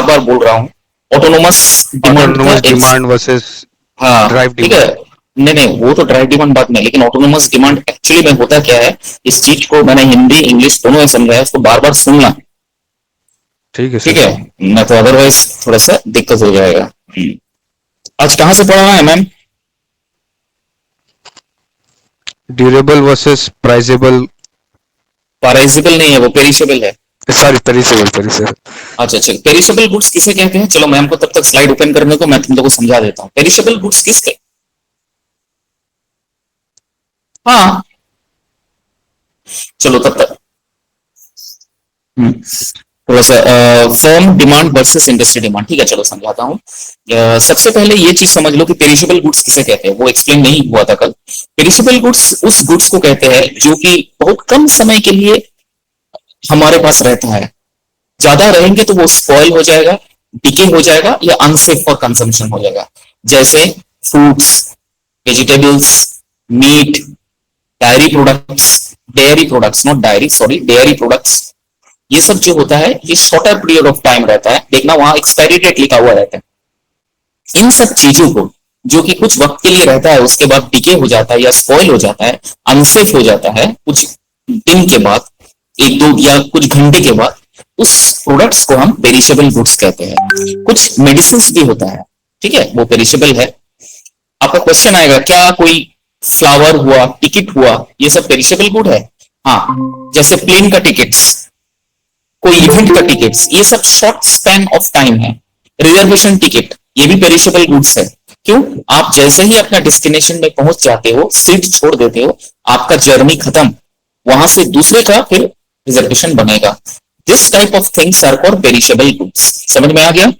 बार बोल रहा हूँ, ऑटोनोमस डिमांड का ऑटोनोमस डिमांड वर्सेस हाँ ड्राइव ठीक है। डिमांड। नहीं नहीं, वो तो ड्राइव डिमांड बात नहीं, लेकिन ऑटोनोमस डिमांड एक्चुअली में होता क्या है, इस चीज को मैंने हिंदी इंग्लिश दोनों में समझाया, उसको बार बार सुनना। ठीक है ठीक सर। है, मैं तो अदरवाइज थोड़ा सा दिक्कत हो जाएगा। आज कहाँ से पढ़ा है मैम? ड्यूरेबल वर्सेस प्राइजेबल। पैराइजेबल नहीं है, वो पेरिशेबल है। Sorry, perishable perishable. अच्छा अच्छा, पेरिशेबल गुड्स किसे कहते हैं? चलो मैम को तब तक स्लाइड ओपन करने को, मैं तुम लोग को समझा देता हूँ पेरिशेबल गुड्स किसके। हाँ, चलो तब तक थोड़ा सा firm demand versus industry demand, ठीक है चलो समझाता हूँ। सबसे पहले ये चीज समझ लो कि पेरिशेबल गुड्स किसे कहते हैं, वो एक्सप्लेन नहीं हुआ था कल। पेरिशेबल गुड्स उस गुड्स को कहते हैं जो कि बहुत कम समय के लिए हमारे पास रहता है। ज्यादा रहेंगे तो वो स्पॉइल हो जाएगा, डिके हो जाएगा, या अनसेफ फॉर कंजम्पशन हो जाएगा। जैसे fruits, vegetables, meat, dairy products not diary, sorry, dairy products, ये सब जो होता है ये शॉर्टर पीरियड ऑफ टाइम रहता है, देखना वहां एक्सपायरी डेट लिखा हुआ रहता है। इन सब चीजों को जो कि कुछ वक्त के लिए रहता है, उसके बाद डिके हो जाता है या स्पॉइल हो जाता है, अनसेफ हो जाता है कुछ दिन के बाद, एक दो या कुछ घंटे के बाद, उस प्रोडक्ट्स को हम पेरिशेबल गुड्स कहते हैं। कुछ मेडिसिन भी होता है, ठीक है, वो पेरिशेबल है। आपका क्वेश्चन आएगा क्या कोई फ्लावर हुआ, टिकट हुआ, ये सब पेरिशेबल गुड है? हाँ, जैसे प्लेन का टिकट्स, कोई इवेंट का टिकट्स, ये सब शॉर्ट स्पैन ऑफ टाइम है। रिजर्वेशन टिकट ये भी पेरिशेबल गुड्स है। क्यों? आप जैसे ही अपना डेस्टिनेशन में पहुंच जाते हो, सीट छोड़ देते हो, आपका जर्नी खत्म, वहां से दूसरे का फिर रिजर्वेशन बनेगा। This type of things are called perishable goods. समझ में आ गया?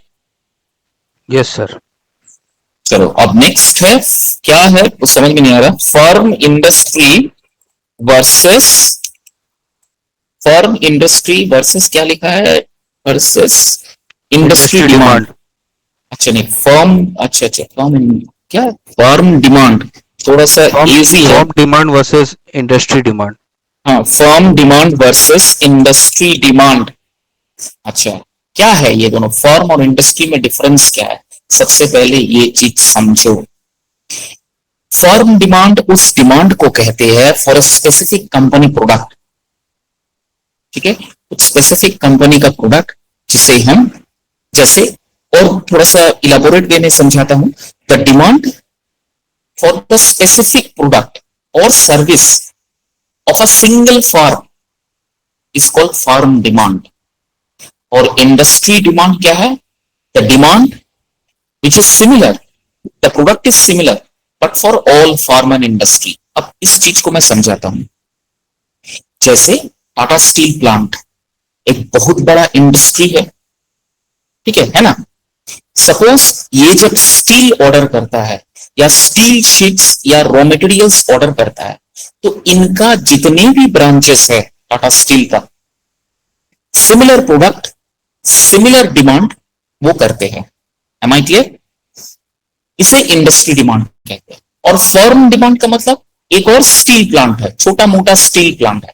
Yes sir. चलो अब नेक्स्ट है, क्या है वो समझ में नहीं आ रहा, firm industry versus, firm industry versus क्या लिखा है, versus industry industry demand. Demand. अच्छा नहीं, फर्म, अच्छा अच्छा, फर्म क्या, फर्म डिमांड थोड़ा सा फॉर्म इजी है। Firm demand versus industry demand. हाँ, firm demand versus industry demand. अच्छा, क्या है ये दोनों, फर्म और इंडस्ट्री में डिफरेंस क्या है? सबसे पहले ये चीज समझो। फर्म डिमांड उस डिमांड को कहते हैं for a specific company product, ठीक है, कुछ स्पेसिफिक कंपनी का प्रोडक्ट जिसे हम, जैसे, और थोड़ा सा इलाबोरेट वे में समझाता हूं, the demand for the specific product और service of a single firm is called firm demand. और इंडस्ट्री डिमांड क्या है? The demand which is similar, the product is similar but for all firm and industry. अब इस चीज को मैं समझाता हूं। जैसे टाटा स्टील प्लांट एक बहुत बड़ा इंडस्ट्री है, ठीक है ना? सपोज ये जब स्टील ऑर्डर करता है या स्टील शीट्स या रॉ मटेरियल्स ऑर्डर करता है, तो इनका जितने भी ब्रांचेस है टाटा स्टील का, सिमिलर प्रोडक्ट, सिमिलर डिमांड वो करते हैं। Am I clear? इसे इंडस्ट्री डिमांड कहते हैं। और फर्म डिमांड का मतलब एक और स्टील प्लांट है, छोटा मोटा स्टील प्लांट है,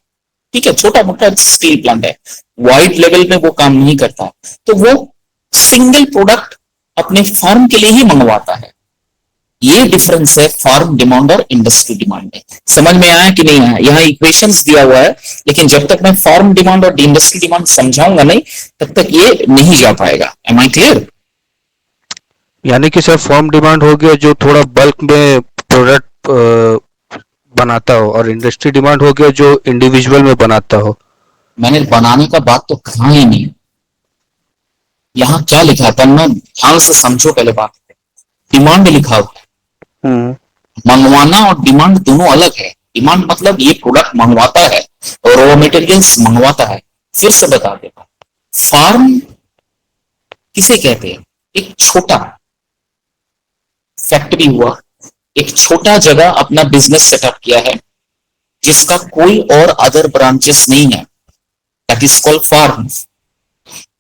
ठीक है, छोटा मोटा स्टील प्लांट है, वाइड लेवल में वो काम नहीं करता, तो वो सिंगल प्रोडक्ट अपने फार्म के लिए ही मंगवाता है। ये डिफरेंस है फार्म डिमांड और इंडस्ट्री डिमांड में। समझ में आया कि नहीं आया? यहाँ इक्वेशंस दिया हुआ है, लेकिन जब तक मैं फार्म डिमांड और इंडस्ट्री डिमांड समझाऊंगा नहीं, तब तक ये नहीं जा पाएगा। Am I clear? यानी कि सर फॉर्म डिमांड हो गया जो थोड़ा बल्क में प्रोडक्ट बनाता हो, और इंडस्ट्री डिमांड हो गया जो इंडिविजुअल में बनाता हो। मैंने बनाने का बात तो कहा ही नहीं। यहाँ क्या लिखा था, मैं ध्यान से समझो पहले बात। डिमांड लिखा हुआ है, मंगवाना और डिमांड दोनों अलग है। डिमांड मतलब ये प्रोडक्ट मंगवाता है और रॉ मटेरियल्स मंगवाता है। फिर से बता देता, फार्म किसे कहते हैं? एक छोटा फैक्ट्री हुआ, एक छोटा जगह अपना बिजनेस सेटअप किया है, जिसका कोई और अदर ब्रांचेस नहीं है, दैट इज कॉल्ड फार्म।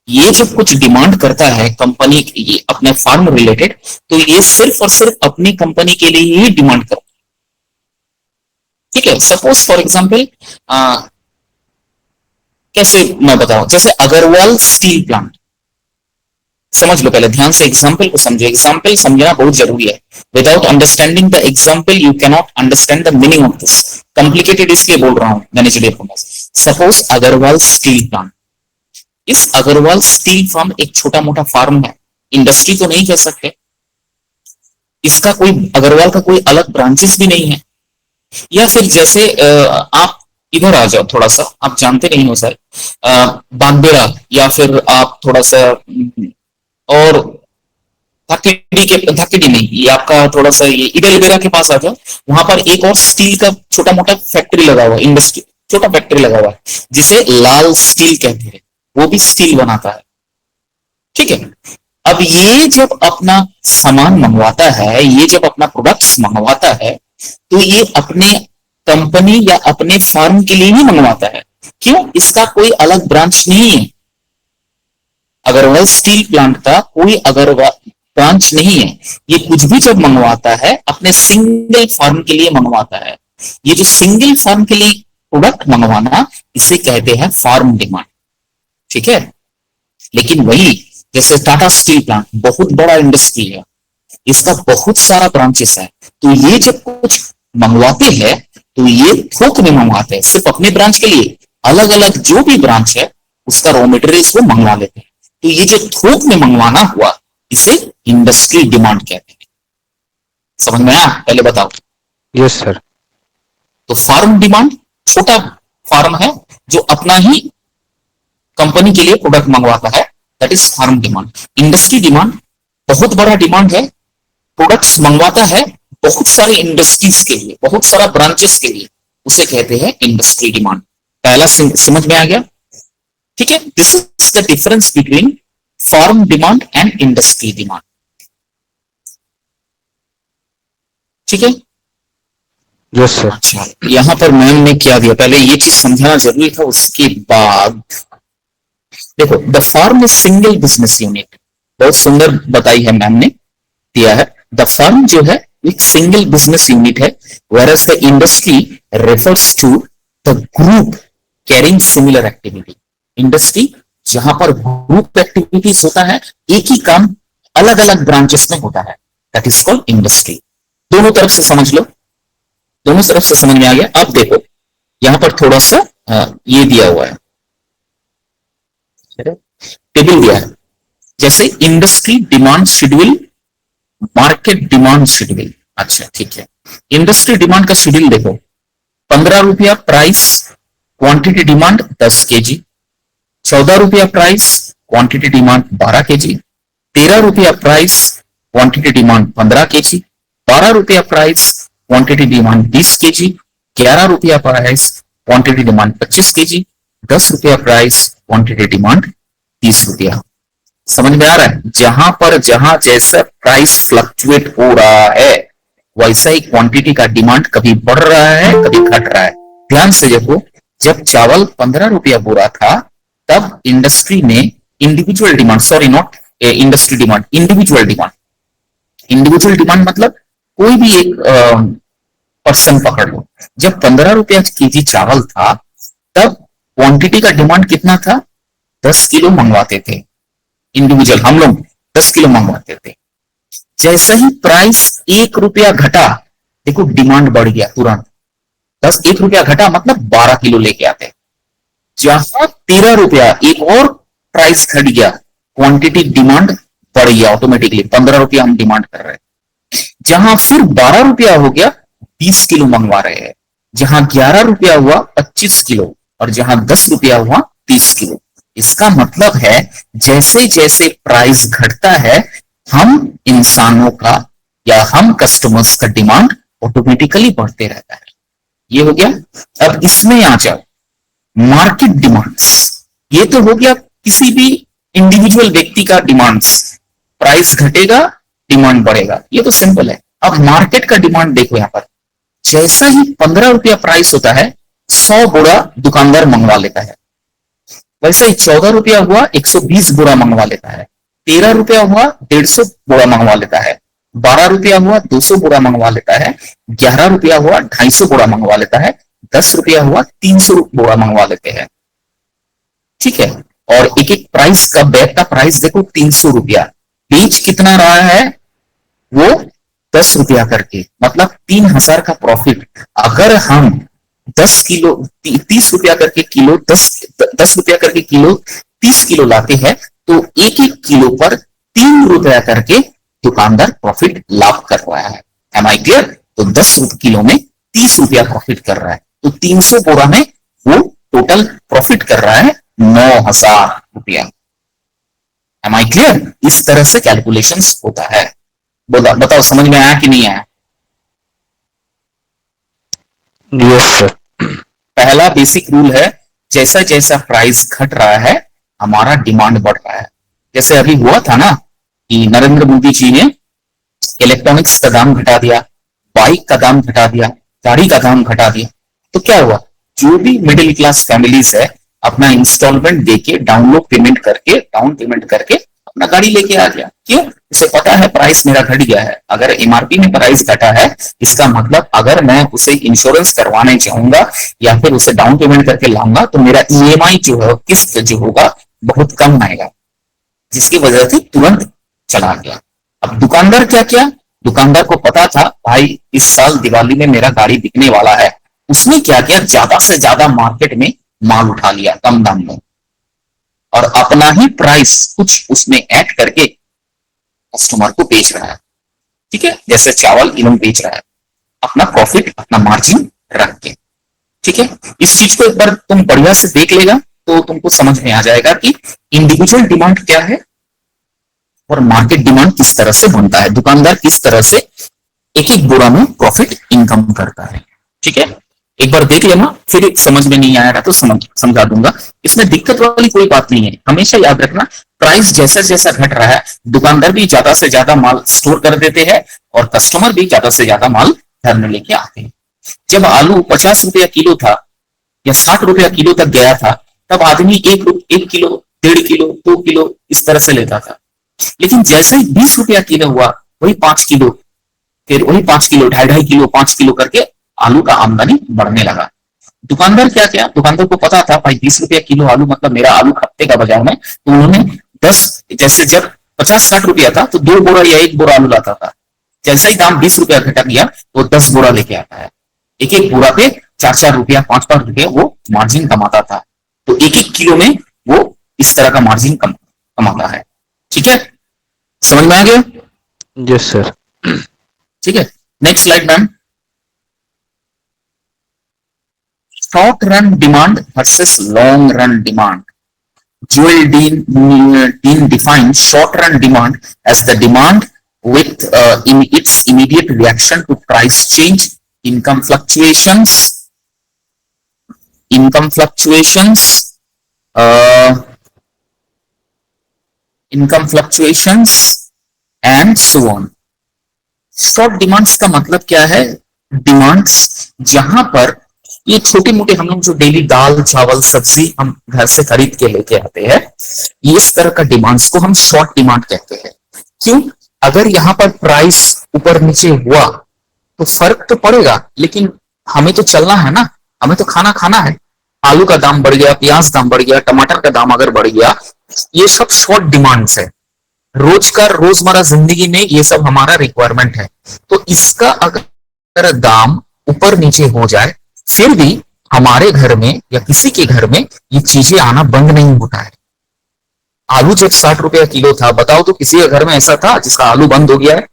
ये जब कुछ डिमांड करता है कंपनी, ये अपने फार्म रिलेटेड, तो ये सिर्फ और सिर्फ अपनी कंपनी के लिए ही डिमांड करता है, ठीक है। सपोज फॉर एग्जांपल, कैसे मैं बताऊं, जैसे अग्रवाल स्टील प्लांट, समझ लो, पहले ध्यान से एग्जाम्पल को समझो, एग्जाम्पल समझना बहुत जरूरी है। Without understanding the example you can not understand the meaning of this. Complicated इसलिए बोल रहा हूं managerial formula. Suppose Agarwal steel plant. इस अग्रवाल स्टील फार्म एक छोटा मोटा फार्म है, इंडस्ट्री तो नहीं कह सकते। इसका कोई अग्रवाल का कोई अलग ब्रांचेस भी नहीं है। या फिर जैसे आप इधर आ जाओ थोड़ा सा, आप जानते नहीं हो सर, बागबेड़ा, या फिर आप थोड़ा सा और धाकेडी नहीं, ये आपका थोड़ा सा ये इडेलबेरा के पास आ जाओ। वहां पर एक और स्टील का छोटा मोटा फैक्ट्री लगा हुआ, इंडस्ट्री, छोटा फैक्ट्री लगा हुआ है, जिसे लाल स्टील कहते हैं। वो भी स्टील बनाता है, ठीक है। अब ये जब अपना सामान मंगवाता है, ये जब अपना प्रोडक्ट्स मंगवाता है, तो ये अपने कंपनी या अपने फार्म के लिए ही मंगवाता है। क्यों? इसका कोई अलग ब्रांच नहीं है। अग्रवाल स्टील प्लांट का कोई अग्रवाल ब्रांच नहीं है। ये कुछ भी जब मंगवाता है अपने सिंगल फार्म के लिए मंगवाता है। ये जो सिंगल फार्म के लिए प्रोडक्ट मंगवाना, इसे कहते हैं फार्म डिमांड, ठीक है। लेकिन वही जैसे टाटा स्टील प्लांट बहुत बड़ा इंडस्ट्री है, इसका बहुत सारा ब्रांचेस है, तो ये जब कुछ मंगवाते हैं तो ये थोक में मंगवाते हैं, सिर्फ अपने ब्रांच के लिए। अलग अलग जो भी ब्रांच है उसका रॉ मटेरियल्स वो मंगवा लेते हैं। तो ये जो थोक में मंगवाना हुआ, इसे इंडस्ट्री डिमांड कहते हैं। समझ में आया? पहले बताओ। Yes sir. तो फार्म डिमांड छोटा फार्म है जो अपना ही कंपनी के लिए प्रोडक्ट मंगवाता है, that is firm demand. Industry demand बहुत बड़ा डिमांड है, प्रोडक्ट्स मंगवाता है बहुत सारे इंडस्ट्रीज के लिए, बहुत सारा ब्रांचेस के लिए, उसे कहते हैं इंडस्ट्री डिमांड। पहला समझ में आ गया? ठीक है। This is the difference between firm demand and industry demand, ठीक है। Yes sir. अच्छा, यहां पर मैम ने क्या दिया, पहले ये चीज समझाना जरूरी था, उसके बाद देखो, the firm is single business unit. बहुत सुंदर बताई है मैम ने, दिया है। द फार्म जो है एक सिंगल बिजनेस यूनिट है, whereas the industry refers to the group carrying similar activity. Industry जहां पर ग्रुप एक्टिविटीज होता है, एक ही काम अलग अलग ब्रांचेस में होता है, दैट इज कॉल्ड इंडस्ट्री। दोनों तरफ से समझ लो, दोनों तरफ से समझ में आ गया। अब देखो यहां पर थोड़ा सा ये दिया हुआ है, टेबल दिया है, जैसे industry demand schedule, market demand schedule. अच्छा ठीक है, इंडस्ट्री डिमांड का शेड्यूल देखो, 15 रुपया प्राइस, क्वांटिटी डिमांड 10 केजी, 14 रुपया प्राइस, क्वांटिटी डिमांड 12 केजी, 13 रुपया प्राइस, क्वांटिटी डिमांड 15 केजी, 12 रुपया प्राइस, क्वांटिटी डिमांड 20 केजी, 11 रुपया प्राइस, क्वांटिटी डिमांड 25 केजी, 10 रुपया प्राइस, क्वांटिटी डिमांड 30 रुपया। समझ में आ रहा है? जहां पर जहां जैसा प्राइस फ्लक्चुएट हो रहा है, वैसा ही क्वांटिटी का डिमांड कभी बढ़ रहा है कभी घट रहा है। ध्यान से देखो, जब चावल 15 रुपया बोरा था, तब इंडस्ट्री ने individual demand, sorry not industry demand, individual demand, individual demand मतलब कोई भी एक पर्सन पकड़ लो, जब 15 रुपया केजी चावल था, तब क्वांटिटी का डिमांड कितना था? 10 किलो मंगवाते थे इंडिविजुअल, हम लोग 10 किलो मंगवाते थे। जैसा ही प्राइस 1 रुपया घटा, देखो डिमांड बढ़ गया तुरंत। 1 रुपया घटा मतलब 12 किलो लेके आते। जहां 13 रुपया एक और प्राइस घट गया, क्वांटिटी डिमांड बढ़ गया ऑटोमेटिकली, 15 रुपया हम डिमांड कर रहे हैं। जहां फिर 12 रुपया हो गया, 20 किलो मंगवा रहे हैं। जहां 11 रुपया हुआ 25 किलो, और जहां 10 रुपया हुआ 30 किलो। इसका मतलब है जैसे जैसे प्राइस घटता है, हम इंसानों का या हम कस्टमर्स का डिमांड ऑटोमेटिकली बढ़ते रहता है। ये हो गया। अब इसमें आ जाओ, मार्केट डिमांड्स। ये तो हो गया किसी भी इंडिविजुअल व्यक्ति का डिमांड्स, प्राइस घटेगा डिमांड बढ़ेगा, ये तो सिंपल है। अब मार्केट का डिमांड देखो, यहां पर जैसा ही 15 रुपया प्राइस होता है, 100 बोरा दुकानदार मंगवा लेता है। वैसे ही 14 रुपया हुआ 120 बोरा मंगवा लेता है, 13 रुपया हुआ 150 बोरा मंगवा लेता है, 12 रुपया हुआ 200 बोरा मंगवा लेता है, 11 रुपया हुआ 250 बोरा मंगवा लेता है, 10 रुपया हुआ 300 बोरा मंगवा लेते हैं। ठीक है, और एक एक प्राइस का बैग का प्राइस देखो 300 रुपया, बेच कितना रहा है वो 10 रुपया करके, मतलब 3,000 का प्रॉफिट। अगर हम 10 किलो 30 रुपया करके किलो 10 रुपया करके किलो 30 किलो लाते हैं तो एक एक किलो पर 3 रुपया करके दुकानदार प्रॉफिट लाभ कर रहा है। Am I clear? तो 10 किलो में 30 रुपया प्रॉफिट कर रहा है, तो 300 बोरा में वो टोटल प्रॉफिट कर रहा है 9,000 रुपया। Am I clear? इस तरह से कैलकुलेशन होता है। बोला, बताओ समझ में आया कि नहीं आया? Yes sir. पहला बेसिक रूल है, जैसा जैसा प्राइस घट रहा है हमारा डिमांड बढ़ रहा है। जैसे अभी हुआ था ना कि नरेंद्र मोदी जी ने इलेक्ट्रॉनिक्स का दाम घटा दिया, बाइक का दाम घटा दिया, गाड़ी का दाम घटा दिया, तो क्या हुआ, जो भी मिडिल क्लास फैमिलीज है अपना इंस्टॉलमेंट देके डाउन पेमेंट करके अपना गाड़ी लेके आ गया। क्यों? उसे पता है प्राइस मेरा घट गया है। अगर एमआरपी में प्राइस घटा है इसका मतलब अगर मैं उसे इंश्योरेंस करवाने चाहूंगा या फिर उसे डाउन पेमेंट करके लाऊंगा तो मेरा ईएमआई जो है किस्त जो होगा बहुत कम आएगा, जिसकी वजह से तुरंत चला गया। अब दुकानदार क्या किया, दुकानदार को पता था भाई इस साल दिवाली में मेरा गाड़ी बिकने वाला है, उसने क्या किया, ज्यादा से ज्यादा मार्केट में माल उठा लिया कम दाम में और अपना ही प्राइस कुछ उसमें ऐड करके कस्टमर को बेच रहा है। ठीक है, जैसे चावल इन्हों बेच रहा है, अपना प्रॉफिट अपना मार्जिन रख के। ठीक है, इस चीज को एक बार तुम बढ़िया से देख लेगा तो तुमको समझ में आ जाएगा कि इंडिविजुअल डिमांड क्या है और मार्केट डिमांड किस तरह से बनता है, दुकानदार किस तरह से एक एक बोरा में प्रॉफिट इनकम करता है। ठीक है, एक बार देख लेना, फिर समझ में नहीं आएगा तो समझा दूंगा। इसमें दिक्कत वाली कोई बात नहीं है। हमेशा याद रखना, प्राइस जैसा जैसा घट रहा है दुकानदार भी ज्यादा से ज्यादा माल स्टोर कर देते हैं और कस्टमर भी ज्यादा से ज्यादा माल घर में लेके आते हैं। जब आलू 50 रुपया किलो था या 60 रुपया किलो तक गया था तब आदमी एक किलो 1.5 किलो 2 किलो इस तरह से लेता था। लेकिन जैसे ही 20 रुपया किलो हुआ वही 5 किलो, फिर वही 5 किलो 2.5 2.5 किलो 5 किलो करके आलू का आमदनी बढ़ने लगा। दुकानदार क्या किया, दुकानदार को पता था भाई 20 रुपया किलो आलू मतलब मेरा आलू खपतेगा बाजार में, तो उन्होंने 10, जैसे जब 50-60 रुपया था तो 2 बोरा या 1 बोरा आलू लाता था। जैसा ही दाम 20 रुपया घटा गया तो 10 बोरा लेके आता है। एक एक बोरा पे 4-4 रुपया 5-5 रुपया वो मार्जिन कमाता था। तो एक एक किलो में वो इस तरह का मार्जिन कमाता है। ठीक है, समझ में आ गया? Yes sir. ठीक है, next slide ma'am. Short run demand versus long run demand. Joel Dean defined short run demand as the demand with in its immediate reaction to price change, income fluctuations, income fluctuations, uh, income fluctuations and so on. Short demands का मतलब क्या है, demands जहां पर ये छोटे मोटे हम लोग जो डेली दाल चावल सब्जी हम घर से खरीद के लेके आते हैं, इस तरह का डिमांड्स को हम शॉर्ट डिमांड कहते हैं। क्यों? अगर यहाँ पर प्राइस ऊपर नीचे हुआ तो फर्क तो पड़ेगा, लेकिन हमें तो चलना है ना, हमें तो खाना खाना है। आलू का दाम बढ़ गया, प्याज दाम बढ़ गया, टमाटर का दाम अगर बढ़ गया, ये सब शॉर्ट डिमांड्स है। रोजमर्रा जिंदगी में ये सब हमारा रिक्वायरमेंट है। तो इसका अगर दाम ऊपर नीचे हो जाए फिर भी हमारे घर में या किसी के घर में ये चीजें आना बंद नहीं होता है। आलू जब 60 रुपया किलो था, बताओ तो किसी के घर में ऐसा था जिसका आलू बंद हो गया है?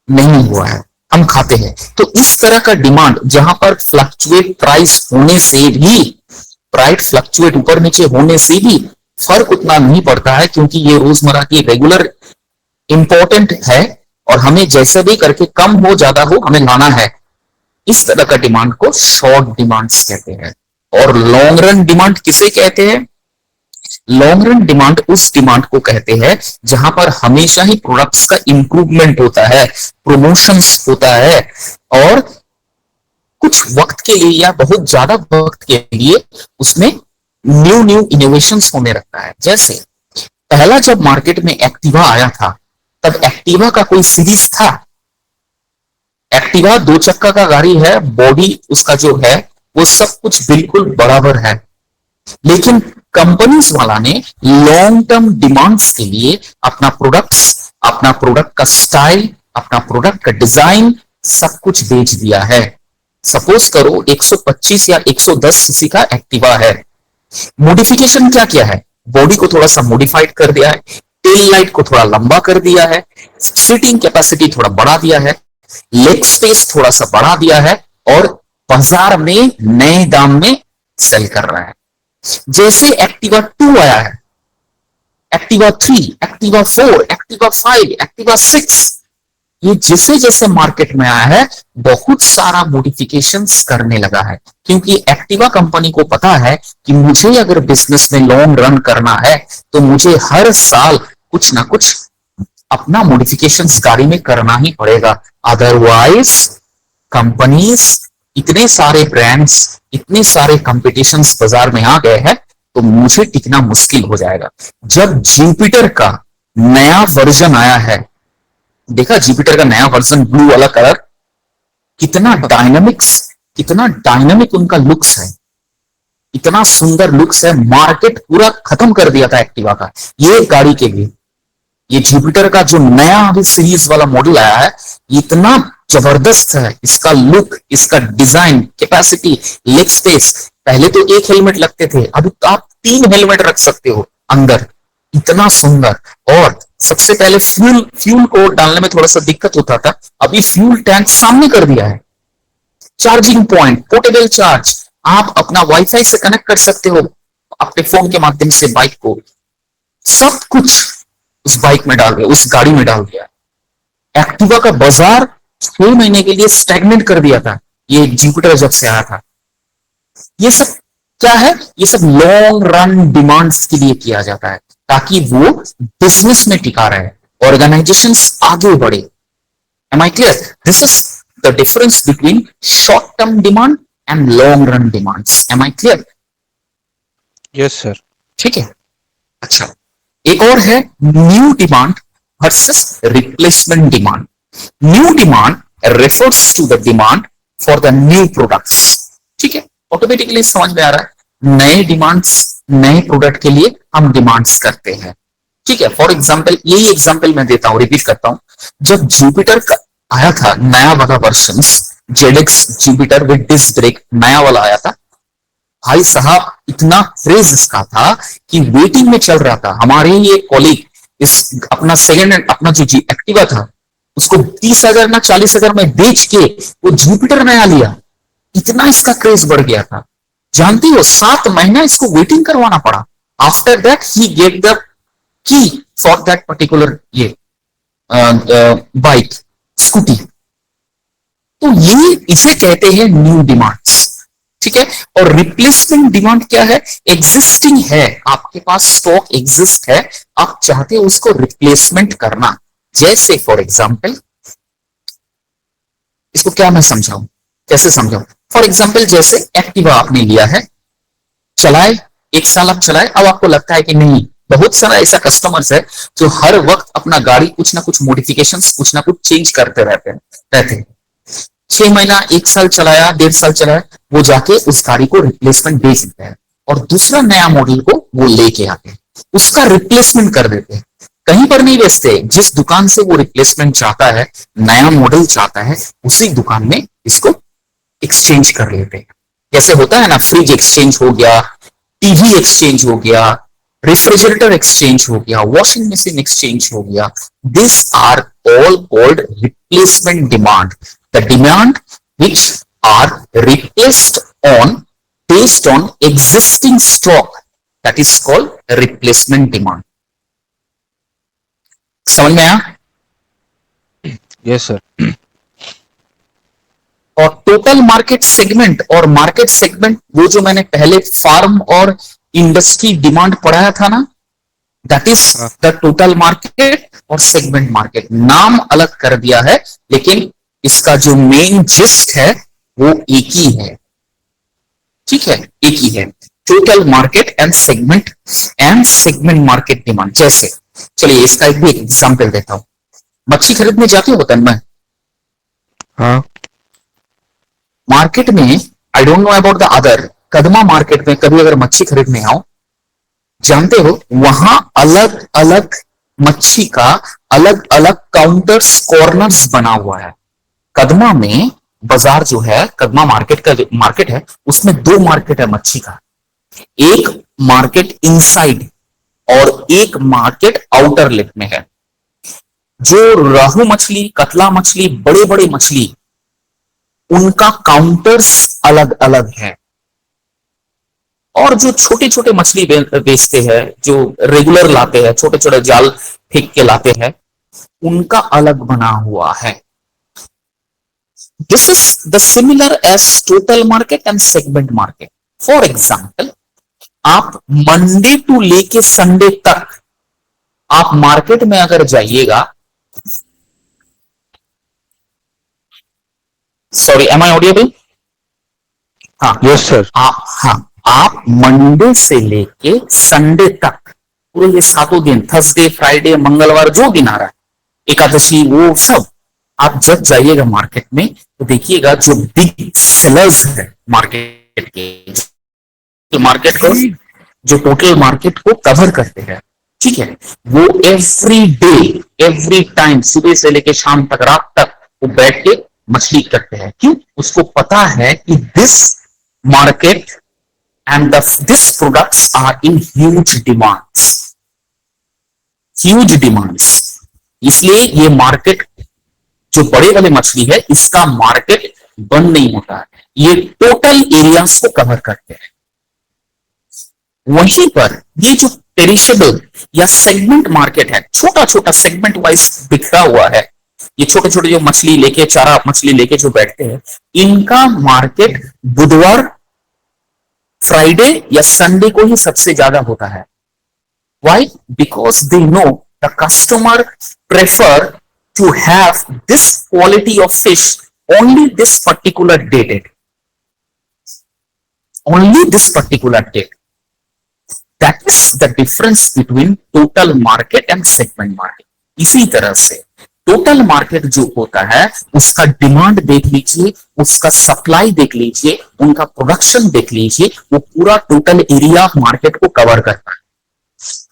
नहीं हुआ है, हम खाते हैं। तो इस तरह का डिमांड जहां पर फ्लक्चुएट प्राइस होने से भी, प्राइस फ्लक्चुएट ऊपर नीचे होने से भी फर्क उतना नहीं पड़ता है, क्योंकि ये रोजमर्रा की रेगुलर इंपॉर्टेंट है और हमें जैसे भी करके कम हो ज्यादा हो हमें लाना है। इस तरह का डिमांड को शॉर्ट डिमांड्स कहते हैं। और लॉन्ग रन डिमांड किसे कहते हैं? लॉन्ग रन डिमांड उस डिमांड को कहते हैं जहां पर हमेशा ही प्रोडक्ट्स का इंप्रूवमेंट होता है, प्रमोशंस होता है और कुछ वक्त के लिए या बहुत ज्यादा वक्त के लिए उसमें न्यू इनोवेशंस होने लगता है। जैसे पहला जब मार्केट में एक्टिवा आया था तब एक्टिवा का कोई सीरीज था? एक्टिवा 2 चक्का का गाड़ी है, बॉडी उसका जो है वो सब कुछ बिल्कुल बराबर है, लेकिन कंपनीज वाला ने लॉन्ग टर्म डिमांड्स के लिए अपना प्रोडक्ट का स्टाइल, अपना प्रोडक्ट का डिजाइन सब कुछ बेच दिया है। सपोज करो 125 या 110 सीसी का एक्टिवा है, मॉडिफिकेशन क्या किया है, बॉडी को थोड़ा सा मॉडिफाइड कर दिया है, टेल लाइट को थोड़ा लंबा कर दिया है, सीटिंग कैपेसिटी थोड़ा बढ़ा दिया है, लेग स्पेस थोड़ा सा बढ़ा दिया है, और बाजार में नए दाम में सेल कर रहा है। जैसे एक्टिवा 2 आया है, एक्टिवा 3, एक्टिवा 4, एक्टिवा 5, एक्टिवा 6, ये जैसे जैसे मार्केट में आया है बहुत सारा मॉडिफिकेशंस करने लगा है, क्योंकि एक्टिवा कंपनी को पता है कि मुझे अगर बिजनेस में लॉन्ग रन करना है तो मुझे हर साल कुछ ना कुछ अपना मॉडिफिकेशंस गाड़ी में करना ही पड़ेगा। अदरवाइज कंपनीज, इतने सारे ब्रांड्स, इतने सारे कंपटीशंस बाजार में आ गए हैं तो मुझे टिकना मुश्किल हो जाएगा। जब जुपिटर का नया वर्जन आया है, देखा जुपिटर का नया वर्जन ब्लू वाला कलर, कितना डायनामिक उनका लुक्स है, इतना सुंदर लुक्स है, मार्केट पूरा खत्म कर दिया था एक्टिवा का ये गाड़ी के लिए। ये जुपिटर का जो नया अभी सीरीज वाला मॉडल आया है इतना जबरदस्त है, इसका लुक, इसका डिजाइन, कैपेसिटी, लेग स्पेस। पहले तो एक हेलमेट लगते थे, अभी तो आप 3 हेलमेट रख सकते हो अंदर, इतना सुंदर। और सबसे पहले फ्यूल को डालने में थोड़ा सा दिक्कत होता था, अभी फ्यूल टैंक सामने कर दिया है, चार्जिंग पॉइंट, पोर्टेबल चार्ज, आप अपना वाईफाई से कनेक्ट कर सकते हो अपने फोन के माध्यम से बाइक को, सब कुछ उस बाइक में डाल दिया, उस गाड़ी में डाल दिया। एक्टिवा का बाजार 6 महीने के लिए स्टैग्नेंट कर दिया था ये जुपिटर जब से आया था। ये सब क्या है, ये सब लॉन्ग रन डिमांड्स के लिए किया जाता है ताकि वो बिजनेस में टिका रहे, ऑर्गेनाइजेशंस आगे बढ़े। Am I clear? This is the difference between short term demand and long run demands. Am I clear? Yes sir. ठीक है, अच्छा एक और है new demand versus replacement demand. New demand refers to the demand for the new products. ठीक है, automatically समझ में आ रहा है, नए डिमांड्स, नए प्रोडक्ट के लिए हम डिमांड्स करते हैं। ठीक है, फॉर एग्जाम्पल यही एग्जाम्पल मैं देता हूं, रिपीट करता हूं। जब जुपिटर का आया था नया वाला version, ZX Jupiter with disc brake नया वाला आया था, भाई साहब इतना क्रेज इसका था कि वेटिंग में चल रहा था। हमारे ही एक कॉलीग इस अपना सेकेंड अपना जो एक्टिवा था उसको 30,000 ना 40,000 में बेच के वो जुपिटर नया लिया, इतना इसका क्रेज बढ़ गया था। जानती हो 7 महीना इसको वेटिंग करवाना पड़ा। After that he get the key for that particular ये बाइक, स्कूटी। तो ये इसे कहते हैं न्यू डिमांड्स। ठीक है, और रिप्लेसमेंट डिमांड क्या है, एग्जिस्टिंग है, आपके पास स्टॉक एग्जिस्ट है, आप चाहते हो उसको रिप्लेसमेंट करना। जैसे फॉर एग्जाम्पल, इसको क्या मैं समझाऊं, कैसे समझाऊं? फॉर एग्जाम्पल जैसे एक्टिवा आपने लिया है, चलाए, 1 साल आप चलाए, अब आपको लगता है कि नहीं, बहुत सारा ऐसा कस्टमर्स है जो हर वक्त अपना गाड़ी कुछ ना कुछ मॉडिफिकेशंस, कुछ ना कुछ चेंज करते रहते हैं। 6 महीना, 1 साल चलाया, 1.5 साल चलाया, वो जाके उस गाड़ी को रिप्लेसमेंट बेच देते हैं और दूसरा नया मॉडल को वो लेके आते हैं, उसका रिप्लेसमेंट कर देते हैं। कहीं पर नहीं बेचते, जिस दुकान से वो रिप्लेसमेंट चाहता है, नया मॉडल चाहता है, उसी दुकान में इसको एक्सचेंज कर लेते हैं। जैसे होता है ना, फ्रिज एक्सचेंज हो गया, टीवी एक्सचेंज हो गया, रेफ्रिजरेटर एक्सचेंज हो गया, वॉशिंग मशीन एक्सचेंज हो गया। This are all called replacement demand, the demand which are replaced on based on existing stock, that is called replacement demand. समझ में आया? Yes sir. और टोटल मार्केट सेगमेंट और market segment, वो जो मैंने पहले फार्म और इंडस्ट्री डिमांड पढ़ाया था ना, that is the total market और सेगमेंट मार्केट। नाम अलग कर दिया है लेकिन इसका जो मेन जिस्ट है वो एक ही है। ठीक है, एक ही है, total market and segment market demand. जैसे चलिए इसका एक भी एग्जांपल देता हूं। मच्छी खरीदने जाते हो तन्मय? हाँ। मार्केट में, I don't know about the other, Kadma market में कभी अगर मच्छी खरीदने आओ जानते हो वहां अलग अलग मच्छी का अलग अलग काउंटर्स कॉर्नर्स बना हुआ है। कदमा में बाजार जो है, कदमा मार्केट का जो मार्केट है, उसमें दो मार्केट है मच्छी का। एक मार्केट इनसाइड और एक मार्केट आउटर लिप में है। जो राहू मछली, कतला मछली, बड़े बड़े मछली, उनका काउंटर्स अलग अलग है। और जो छोटे छोटे मछली बेचते हैं, जो रेगुलर लाते हैं, छोटे छोटे जाल फेंक के लाते हैं, उनका अलग बना हुआ है। This is the similar as total market and segment market. For example, आप मंडे टू लेके संडे तक आप मार्केट में अगर जाइएगा, सॉरी, एम आई ऑडियबल? हाँ, यस सर। आप मंडे से लेके संडे तक पूरे ये सातों दिन, थर्सडे, फ्राइडे, मंगलवार, जो दिन आ रहा है, एकादशी, वो सब, आप जब जाइएगा मार्केट में तो देखिएगा जो बिग सेलर्स है मार्केट के, जो मार्केट को, जो टोटल मार्केट को कवर करते हैं, ठीक है, वो एवरी डे, एवरी टाइम, सुबह से लेके शाम तक, रात तक वो बैठ के मछली करते हैं। क्यों? उसको पता है कि this market and these products are in huge demands। इसलिए ये मार्केट, जो बड़े वाले मछली है, इसका मार्केट बंद नहीं होता है, ये टोटल एरियाज को कवर करते हैं। वहीं पर ये जो पेरिशेबल या सेगमेंट मार्केट है, छोटा छोटा सेगमेंट वाइज बिखरा हुआ है, ये छोटे छोटे जो मछली लेके, चारा मछली लेके जो बैठते हैं, इनका मार्केट बुधवार, फ्राइडे या संडे को ही सबसे ज्यादा होता है। Why? Because they know the customer prefer to have this quality of fish only this particular date, only this particular date. That is the difference between total market and segment market. इसी तरह से total market जो होता है, उसका demand देख लीजिए, उसका सप्लाई देख लीजिए, उनका प्रोडक्शन देख लीजिए, वो पूरा टोटल एरिया ऑफ मार्केट को कवर करता है।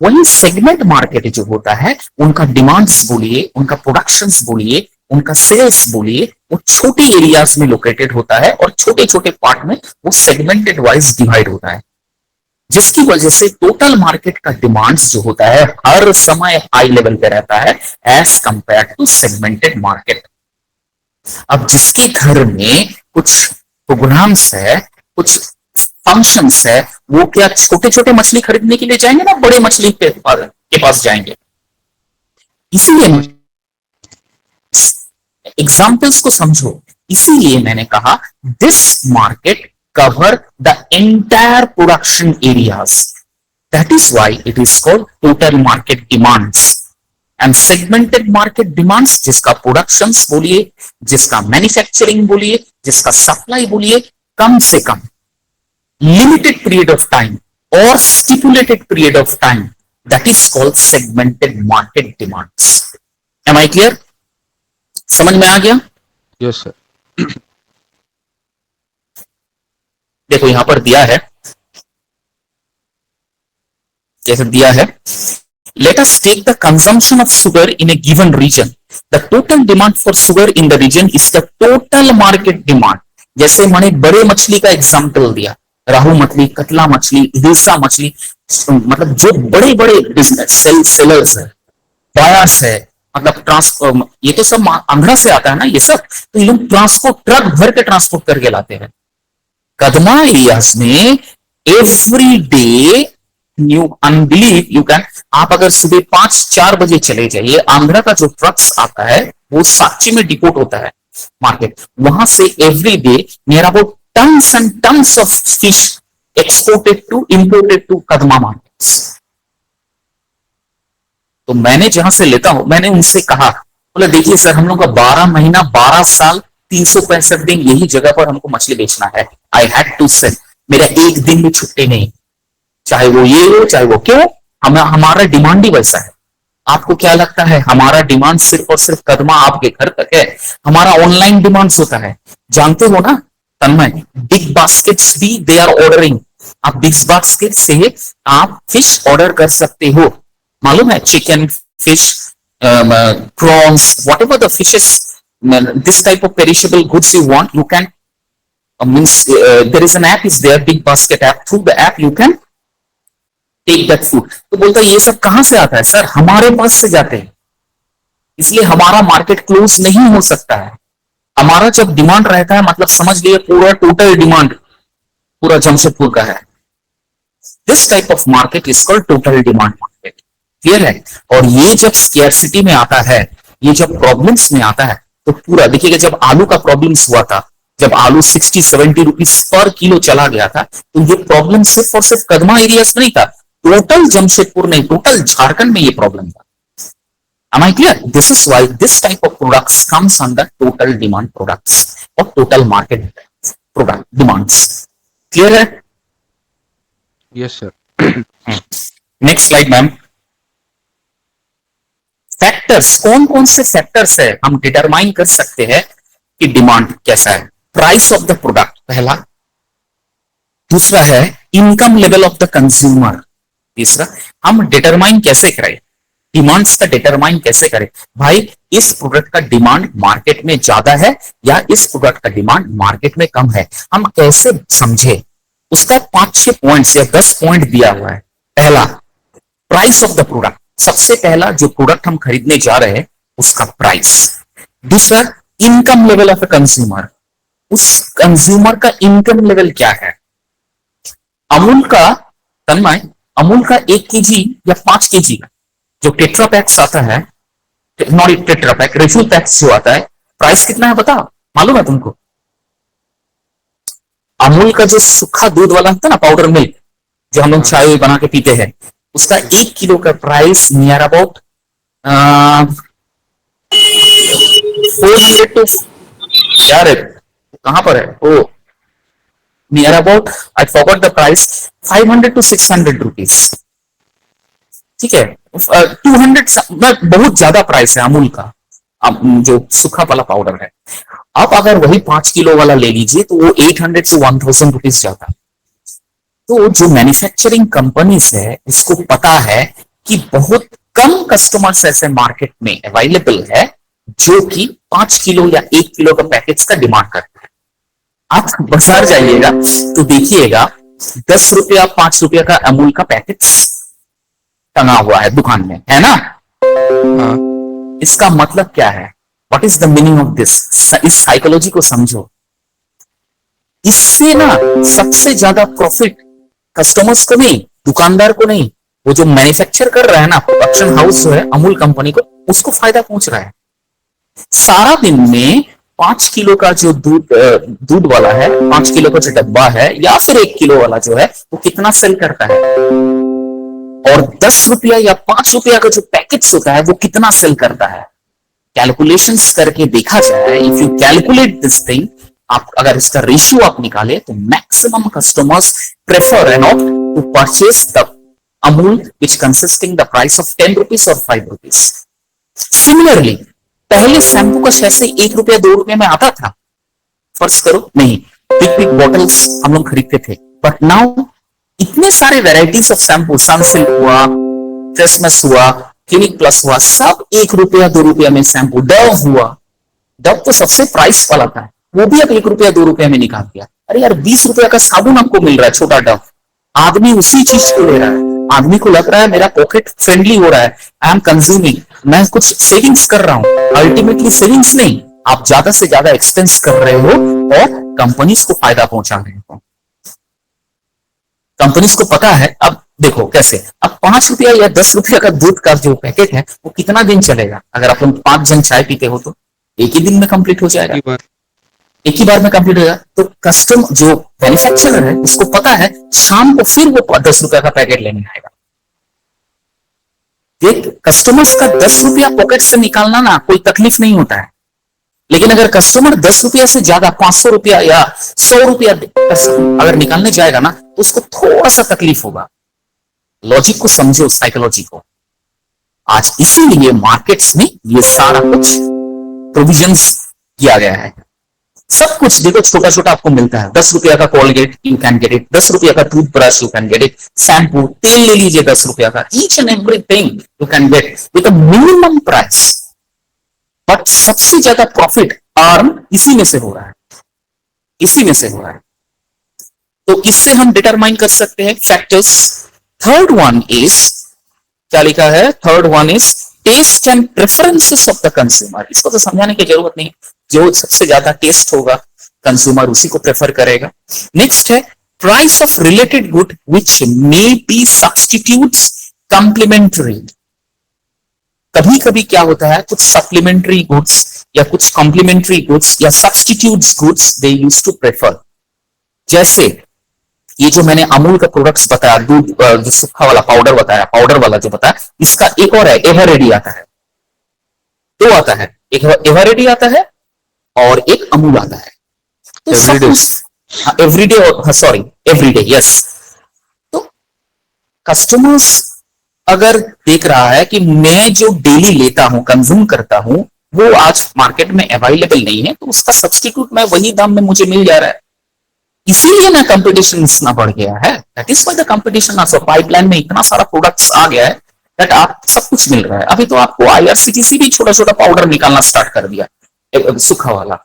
वही सेगमेंट मार्केट जो होता है, उनका डिमांड्स बोलिए, उनका प्रोडक्शंस बोलिए, उनका सेल्स बोलिए, वो छोटे एरियाज में लोकेटेड होता है और छोटे छोटे पार्ट में वो सेगमेंटेड वाइज डिवाइड होता है, जिसकी वजह से टोटल मार्केट का डिमांड्स जो होता है हर समय हाई लेवल पे रहता है as compare to segmented market. अब जिसके घर में कुछ प्रोग्राम्स है, कुछ फंक्शंस है, वो क्या छोटे छोटे मछली खरीदने के लिए जाएंगे ना बड़े मछली के पास जाएंगे? इसीलिए एग्जाम्पल्स को समझो। इसीलिए मैंने कहा this market cover the entire production areas. That is why it is called total market demands and segmented market demands, जिसका प्रोडक्शंस बोलिए, जिसका मैन्युफैक्चरिंग बोलिए, जिसका सप्लाई बोलिए, कम से कम लिमिटेड पीरियड ऑफ टाइम और stipulated period of time, that is called segmented market demands. Am I clear? समझ में आ गया? Yes sir. देखो यहां पर दिया है, जैसे दिया है, let us take the consumption of sugar in a given region, the total demand for sugar in the region is the total market demand। जैसे मैंने बड़े मछली का एग्जांपल दिया, राहू मछली, कतला मछली, हिल्सा मछली, मतलब जो बड़े बड़े बिजनेस सेलर्स है, बायर्स है, मतलब ये तो सब आंध्रा से आता है ना, ये सब तो ये लोग ट्रांसपोर्ट, ट्रक भर के ट्रांसपोर्ट करके लाते हैं। कदमा एरियाज में every day, you unbelief, you can, आप अगर सुबह 5-4 बजे चले जाइए, आंध्रा का जो ट्रक्स आता है वो साक्षी में डिपोट होता है मार्केट, वहां से every day near about tons and tons of fish exported to, imported to Kadma markets. तो मैंने जहां से लेता हूं, मैंने उनसे कहा, बोले देखिए सर, हम लोग का 12 महीना, 12 साल, 365 दिन यही जगह पर हमको मछली बेचना है। आई हैड टू सेल, मेरा एक दिन भी छुट्टी नहीं, चाहे वो ये हो चाहे वो, क्यों? हमारा डिमांड ही वैसा है। आपको क्या लगता है हमारा डिमांड सिर्फ और सिर्फ कदमा आपके घर तक है? हमारा ऑनलाइन डिमांड्स होता है, जानते हो ना तन्मय, बिग बास्केट्स भी दे आर ऑर्डरिंग। आप बिग बास्केट से आप फिश ऑर्डर कर सकते हो, मालूम है, chicken, fish, prawns, what ever the fishes, this type of perishable goods you want, you can means there is an app is there, big basket app, through the app you can take that food. तो बोलता है ये सब कहां से आता है sir, हमारे पास से जाते हैं, इसलिए हमारा मार्केट क्लोज नहीं हो सकता है। हमारा जब डिमांड रहता है मतलब समझ लिए पूरा टोटल डिमांड पूरा जमशेदपुर का है। This type of market is called total demand market, clear है। और ये जब स्केर्सिटी में आता है, ये जब प्रॉब्लम्स में आता है, तो पूरा देखिएगा, जब आलू का प्रॉब्लम्स हुआ था, जब आलू 60-70 रुपीज पर किलो चला गया था, तो ये प्रॉब्लम सिर्फ और सिर्फ कदमा एरियाज नहीं था, टोटल जमशेदपुर नहीं, टोटल झारखंड में ये प्रॉब्लम था। Am I clear? This is why this type of products comes under total demand products or total market product demands. Clear है? Yes sir. Next slide ma'am. Factors, कौन कौन से फैक्टर्स है हम डिटरमाइन कर सकते हैं कि डिमांड कैसा है? प्राइस ऑफ द प्रोडक्ट पहला, दूसरा है income level of the consumer, तीसरा हम डिटरमाइन कैसे करें, डिमांड्स का डिटरमाइन कैसे करें, भाई इस प्रोडक्ट का डिमांड मार्केट में ज्यादा है या इस प्रोडक्ट का डिमांड मार्केट में कम है, हम कैसे समझे, उसका 5-6 पॉइंट्स या 10 पॉइंट दिया हुआ है। पहला, प्राइस ऑफ द प्रोडक्ट, सबसे पहला जो प्रोडक्ट हम खरीदने जा रहे हैं उसका प्राइस। दूसरा, income level of a consumer, उस कंज्यूमर का इनकम लेवल क्या है। अमूल का, तन्मय, अमूल का 1 केजी या 5 केजी जो टेट्रा पैक्स आता है, not tetra pack, refill PACS जो आता है, प्राइस कितना है बता, मालूम है तुमको? अमूल का जो सूखा दूध वाला होता है ना, पाउडर मिल्क, जो हम लोग चाय बना के पीते हैं, उसका 1 किलो का प्राइस नियर अबाउट 400 टू, यार कहां पर है ओ, near about, I forgot the price, 500 to 600 rupees, ठीक है। 200 बहुत ज्यादा प्राइस है अमूल का, जो सूखा वाला पाउडर है। अब अगर वही 5 किलो वाला ले लीजिए तो वो 800 से 1000 रुपीज जाता है। तो जो मैन्युफैक्चरिंग कंपनीज है उसको पता है कि बहुत कम कस्टमर्स ऐसे मार्केट में अवेलेबल है जो कि 5 किलो या 1 किलो का पैकेज का डिमांड करते हैं। आप बाजार जाइएगा तो देखिएगा 10 रुपया 5 रुपया का अमूल का पैकेट टंगा हुआ है दुकान में, है ना? इसका मतलब क्या है? What is the meaning of this? इस साइकोलॉजी को समझो। इससे ना सबसे ज्यादा प्रॉफिट कस्टमर्स को नहीं, दुकानदार को नहीं, वो जो मैन्युफैक्चर कर रहा है ना, प्रोडक्शन हाउस जो है अमूल कंपनी को, उसको फायदा पहुंच रहा है। सारा दिन में 5 किलो का जो दूध वाला है, 5 किलो का जो डब्बा है या फिर 1 किलो वाला जो है, वो कितना सेल करता है, और 10 रुपया या 5 रुपया का जो पैकेट होता है वो कितना सेल करता है। कैलकुलेशंस करके देखा जाए, if you calculate this thing, आप अगर इसका रेशियो आप निकाले तो maximum customers prefer and opt to purchase the Amul which consisting the price of 10 rupees और 5 रुपीज। सिमिलरली पहले शैम्पू का सैशे 1 रुपया 2 रुपया में आता था, फर्ज करो, नहीं, बिग बिग बॉटल्स हम लोग खरीदते थे, बट नाउ इतने सारे वेराइटीज ऑफ शैम्पू, सनसिल्क हुआ, क्रिसमस हुआ, क्लिनिक प्लस हुआ, सब 1 रुपया 2 रुपया में शैम्पू, डव हुआ, डव तो सबसे प्राइस वाला था, वो भी अब 1 रुपया 2 रुपया में निकाल दिया। अरे यार 20 रुपया का साबुन आपको मिल रहा है, छोटा डव, आदमी उसी चीज को ले रहा है, आदमी को लग रहा है मेरा पॉकेट फ्रेंडली हो रहा है, आई एम कंज्यूमिंग, मैं कुछ सेविंग्स कर रहा हूं। अल्टीमेटली सेविंग्स नहीं, आप ज्यादा से ज्यादा एक्सपेंस कर रहे हो और कंपनीज को फायदा पहुंचा रहे हो। कंपनीज को पता है, अब देखो कैसे, अब 5 रुपया या 10 रुपया का दूध का जो पैकेट है वो कितना दिन चलेगा? अगर आप 5 जन चाय पीते हो तो एक ही दिन में कंप्लीट हो जाएगा, एक ही बार में कंप्लीट हो जाएगा। तो कस्टम जो मैन्युफैक्चरर है उसको पता है शाम को फिर वो 10 रुपया का पैकेट लेने आएगा। देख, कस्टमर्स का 10 रुपया पॉकेट से निकालना ना कोई तकलीफ नहीं होता है, लेकिन अगर कस्टमर 10 रुपया से ज्यादा 500 रुपया या 100 रुपया अगर निकालने जाएगा ना तो उसको थोड़ा सा तकलीफ होगा। लॉजिक को समझो, साइकोलॉजी को। आज इसीलिए मार्केट्स में ये सारा कुछ प्रोविजंस किया गया है। सब कुछ देखो छोटा छोटा आपको मिलता है। 10 रुपया का Colgate you can get it, 10 रुपया का toothbrush you can get it, shampoo, तेल ले लीजिए 10 रुपया का, each and everything you can get with a minimum price. But सबसे ज्यादा प्रॉफिट अर्न इसी में से हो रहा है, इसी में से हो रहा है। तो इससे हम डिटरमाइन कर सकते हैं फैक्टर्स। थर्ड वन इज, क्या लिखा है, third one is test and preferences of the consumer. इसको तो समझाने की जरूरत नहीं, जो सबसे ज्यादा टेस्ट होगा कंज्यूमर उसी को प्रेफर करेगा। नेक्स्ट है price of related good which may be substitutes complementary. कभी कभी क्या होता है, कुछ सप्लीमेंट्री गुड्स या कुछ कॉम्प्लीमेंट्री गुड्स या substitutes goods they use to prefer. जैसे ये जो मैंने अमूल का प्रोडक्ट्स बताया, दूध जो सूखा वाला पाउडर बताया, पाउडर वाला जो बताया, इसका एक और है एवरेडी आता है, दो आता है, एक एवरेडी आता है और एक अमूल आता है। तो सब एवरीडे, सॉरी एवरीडे, यस। तो कस्टमर्स अगर देख रहा है कि मैं जो डेली लेता हूं, कंज्यूम करता हूं, वो आज मार्केट में अवेलेबल नहीं है, तो उसका सब्सटीट्यूट मैं वही दाम में मुझे मिल जा रहा है, इसीलिए ना कंपटीशन इतना बढ़ गया है। That is why the competition also, pipeline में इतना सारा प्रोडक्ट्स आ गया है दैट आप सब कुछ मिल रहा है। अभी तो आपको आईआरसीटीसी भी छोटा छोटा पाउडर निकालना स्टार्ट कर दिया, सूखा वाला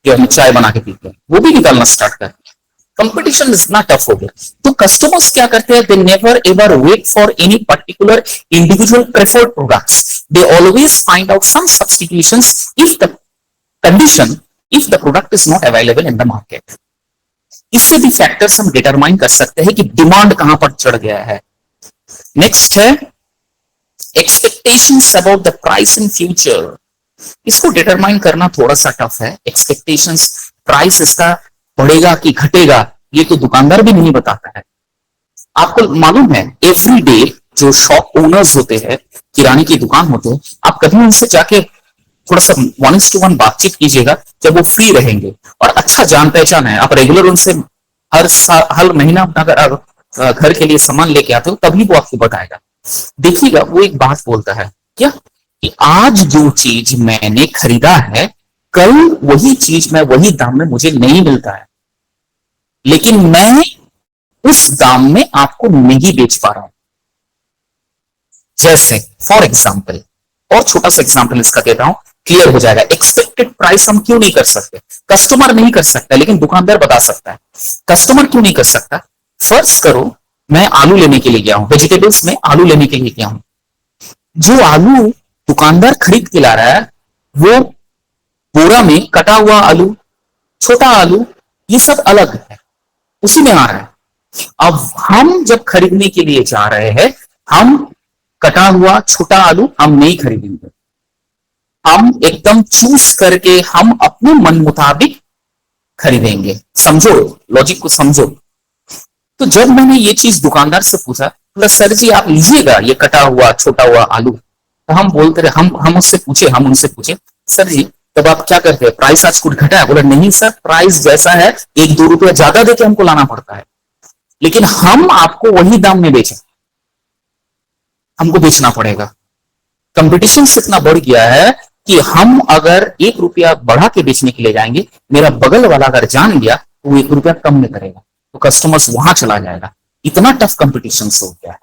जो हम चाय बना के पीते हैं, वो भी निकालना स्टार्ट कर दिया। कंपटीशन इतना टफ हो गया। तो कस्टमर्स क्या करते हैं, they never ever wait for any particular individual preferred products, they always find out some substitutions if the condition, if the product is not available in the market. इससे भी factors हम determine कर सकते हैं कि डिमांड कहां पर चढ़ गया है। नेक्स्ट है expectations about the price in future. इसको डिटरमाइन करना थोड़ा सा टफ है। एक्सपेक्टेशंस, प्राइस इसका बढ़ेगा कि घटेगा, ये तो दुकानदार भी नहीं बताता है। आपको मालूम है एवरी डे जो शॉप ओनर्स होते हैं, किराने की दुकान होते हैं, आप कभी उनसे जाके थोड़ा सा 1:1 बातचीत कीजिएगा, जब वो फ्री रहेंगे और अच्छा जान पहचान है, आप रेगुलर उनसे हर महीना अगर घर के लिए सामान लेके आते हो तभी वो आपको बताएगा। देखिएगा वो एक बात बोलता है क्या, कि आज जो चीज मैंने खरीदा है, कल वही चीज मैं वही दाम में मुझे नहीं मिलता है, लेकिन मैं उस दाम में आपको नहीं बेच पा रहा हूं। जैसे फॉर एग्जाम्पल, और छोटा सा एग्जाम्पल इसका देता हूं, क्लियर हो जाएगा। एक्सपेक्टेड प्राइस हम क्यों नहीं कर सकते, कस्टमर नहीं कर सकता लेकिन दुकानदार बता सकता है। कस्टमर क्यों नहीं कर सकता, फर्ज करो मैं आलू लेने के लिए गया हूं, वेजिटेबल्स में आलू लेने के लिए गया हूं, जो आलू दुकानदार खरीद के ला रहा है वो बोरा में कटा हुआ आलू, छोटा आलू, ये सब अलग है, उसी में आ रहा है। अब हम जब खरीदने के लिए जा रहे हैं, हम कटा हुआ छोटा आलू हम नहीं खरीदेंगे, हम एकदम चूज करके हम अपने मन मुताबिक खरीदेंगे। समझो, लॉजिक को समझो। तो जब मैंने ये चीज दुकानदार से पूछा, बोला सर जी आप लीजिएगा ये कटा हुआ छोटा हुआ आलू, तो हम बोलते रहे, हम उनसे पूछे सर जी तब आप क्या करते हैं, प्राइस आज कुछ घटा है? बोला नहीं सर, प्राइस जैसा है 1-2 रुपया ज्यादा देके हमको लाना पड़ता है, लेकिन हम आपको वही दाम में बेचें, हमको बेचना पड़ेगा। कंपटीशन इतना बढ़ गया है कि हम अगर 1 रुपया बढ़ा के बेचने के लिए जाएंगे, मेरा बगल वाला अगर जान गया तो वो 1 रुपया कम में करेगा, तो कस्टमर्स वहां चला जाएगा। इतना टफ कंपटीशन हो गया है,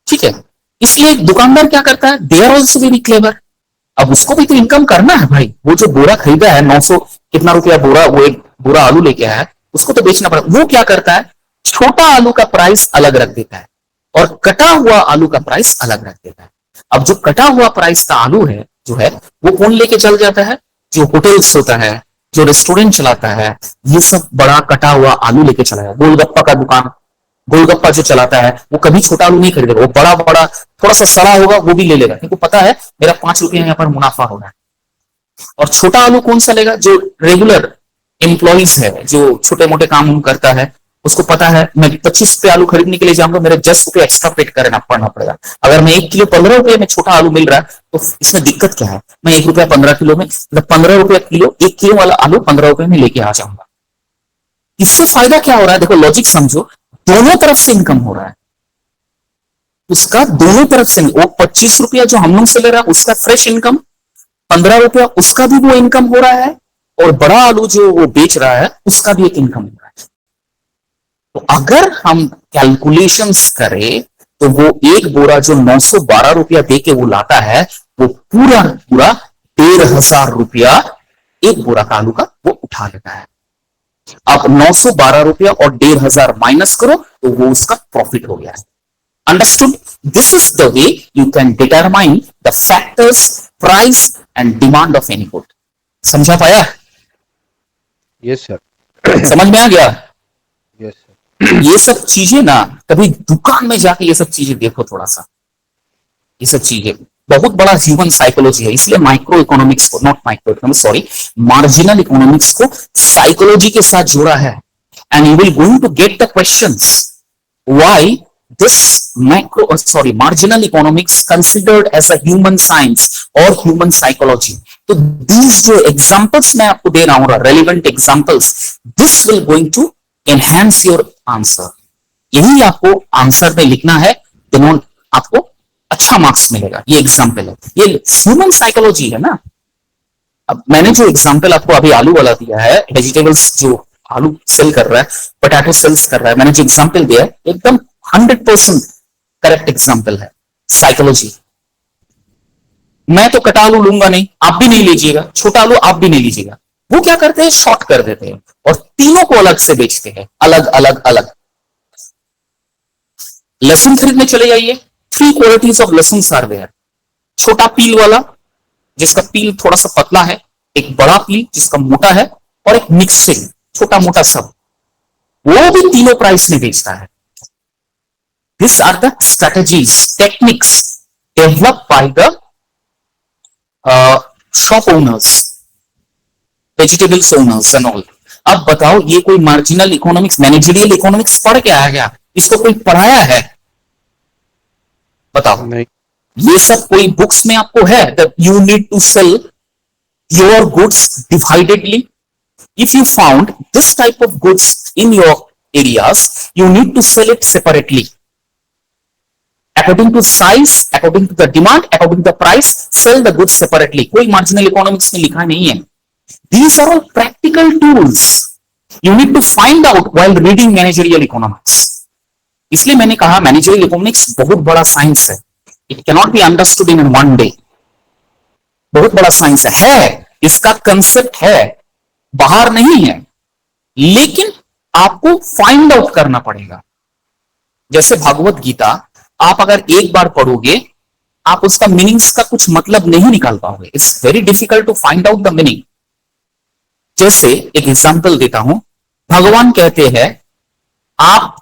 ठीक है। इसलिए दुकानदार क्या करता है, they are also very clever. अब उसको भी तो इनकम करना है भाई, वो जो बोरा खरीदा है 900 कितना रुपया बोरा, वो एक बोरा आलू लेके आया है, उसको तो बेचना पड़ेगा। वो क्या करता है, छोटा आलू का प्राइस अलग रख देता है और कटा हुआ आलू का प्राइस अलग रख देता है। अब जो कटा हुआ प्राइस का आलू है जो है वो कौन लेके चल जाता है, जो होटल्स होता है, जो रेस्टोरेंट चलाता है, ये सब बड़ा कटा हुआ आलू लेके चला है। गोलगप्पा का दुकान, गोलगप्पा जो चलाता है वो कभी छोटा आलू नहीं खरीदेगा, वो बड़ा बड़ा थोड़ा सा सड़ा होगा वो भी ले लेगा, क्योंकि पता है मेरा 5 रुपया यहाँ पर मुनाफा हो रहा है। और छोटा आलू कौन सा लेगा, जो रेगुलर एम्प्लॉइज है, जो छोटे मोटे काम करता है, उसको पता है मैं 25 रुपये आलू खरीदने के लिए जाऊंगा, मेरे 10 रुपये एक्स्ट्रा पे करना पड़ना पड़ेगा। अगर मैं 1 किलो 15 रुपये में छोटा आलू मिल रहा है तो इसमें दिक्कत क्या है, मैं 1 रुपया 15 किलो में, मतलब 15 रुपये किलो, 1 किलो वाला आलू 15 रुपये में लेके आ जाऊंगा। इससे फायदा क्या हो रहा है, देखो लॉजिक समझो, दोनों तरफ से इनकम हो रहा है उसका, दोनों तरफ से। वो 25 रुपया जो हम लोग से ले रहा है उसका फ्रेश इनकम, 15 रुपया उसका भी वो इनकम हो रहा है, और बड़ा आलू जो वो बेच रहा है उसका भी एक इनकम हो रहा है। तो अगर हम कैलकुलेशंस करें तो वो एक बोरा जो 912 रुपया दे के वो लाता है, वो पूरा पूरा 1,500 रुपया एक बोरा का आलू का वो उठा लेता है। अब 912 रुपया और 1,500 माइनस करो तो वो उसका प्रॉफिट हो गया है। Understood? This is the way you can determine the factors, price and demand of any good. समझा पाया? Yes sir. समझ में आ गया? Yes sir. ये सब चीजें ना कभी दुकान में जाके ये सब चीजें देखो थोड़ा सा। ये सब चीजें बहुत बड़ा ह्यूमन साइकोलॉजी है, इसलिए माइक्रो इकोनॉमिक्स को, not micro economics, sorry, marginal economics को साइकोलॉजी के साथ जोड़ा है। And you will going to get the questions why this micro sorry marginal economics considered as a human science और ह्यूमन साइकोलॉजी। तो दीज जो examples मैं आपको दे रहा हूं, relevant examples, this will going to enhance your answer. यही आपको आंसर में लिखना है, तो आपको अच्छा मार्क्स मिलेगा। ये एग्जाम्पल है, ये ह्यूमन साइकोलॉजी है ना। अब मैंने जो एग्जाम्पल आपको अभी आलू वाला दिया है, वेजिटेबल्स जो आलू सेल कर रहा है, पोटैटो सेल्स कर रहा है, मैंने जो एग्जाम्पल दिया है एकदम 100% करेक्ट एग्जाम्पल है, साइकोलॉजी। मैं तो कटा आलू लूंगा नहीं, आप भी नहीं लीजिएगा, छोटा आलू आप भी नहीं लीजिएगा। वो क्या करते हैं, शॉर्ट कर देते हैं और तीनों को अलग से बेचते हैं, अलग अलग अलग। लहसुन खरीदने चले जाइए, 3 क्वालिटीज ऑफ लहसुन आर देयर। छोटा पील वाला जिसका पील थोड़ा सा पतला है, एक बड़ा पील जिसका मोटा है, और एक मिक्सिंग छोटा मोटा सब। वो भी तीनों प्राइस में बेचता है। This are the strategies, techniques develop by the shop owners, vegetables owners and all. अब बताओ, ये कोई मार्जिनल इकोनॉमिक्स, मैनेजरियल इकोनॉमिक्स पढ़ के आया गया? इसको कोई पढ़ाया है? बताओ। नहीं। ये सब कोई बुक्स में आपको है that you need to sell your goods dividedly? If you found this type of goods in your areas, you need to sell it separately according to size, according to the demand, according to the price, sell the goods separately. कोई marginal economics में लिखा नहीं है। These are all practical tools you need to find out while reading managerial economics. इसलिए मैंने कहा managerial economics बहुत बड़ा साइंस है। It cannot be understood in one day. बहुत बड़ा साइंस है, इसका कंसेप्ट है, बाहर नहीं है, लेकिन आपको फाइंड आउट करना पड़ेगा। जैसे भागवत गीता आप अगर एक बार पढ़ोगे, आप उसका मीनिंग्स का कुछ मतलब नहीं निकाल पाओगे। It's very difficult to find out the meaning. जैसे एक एग्जांपल देता हूं, भगवान कहते हैं आप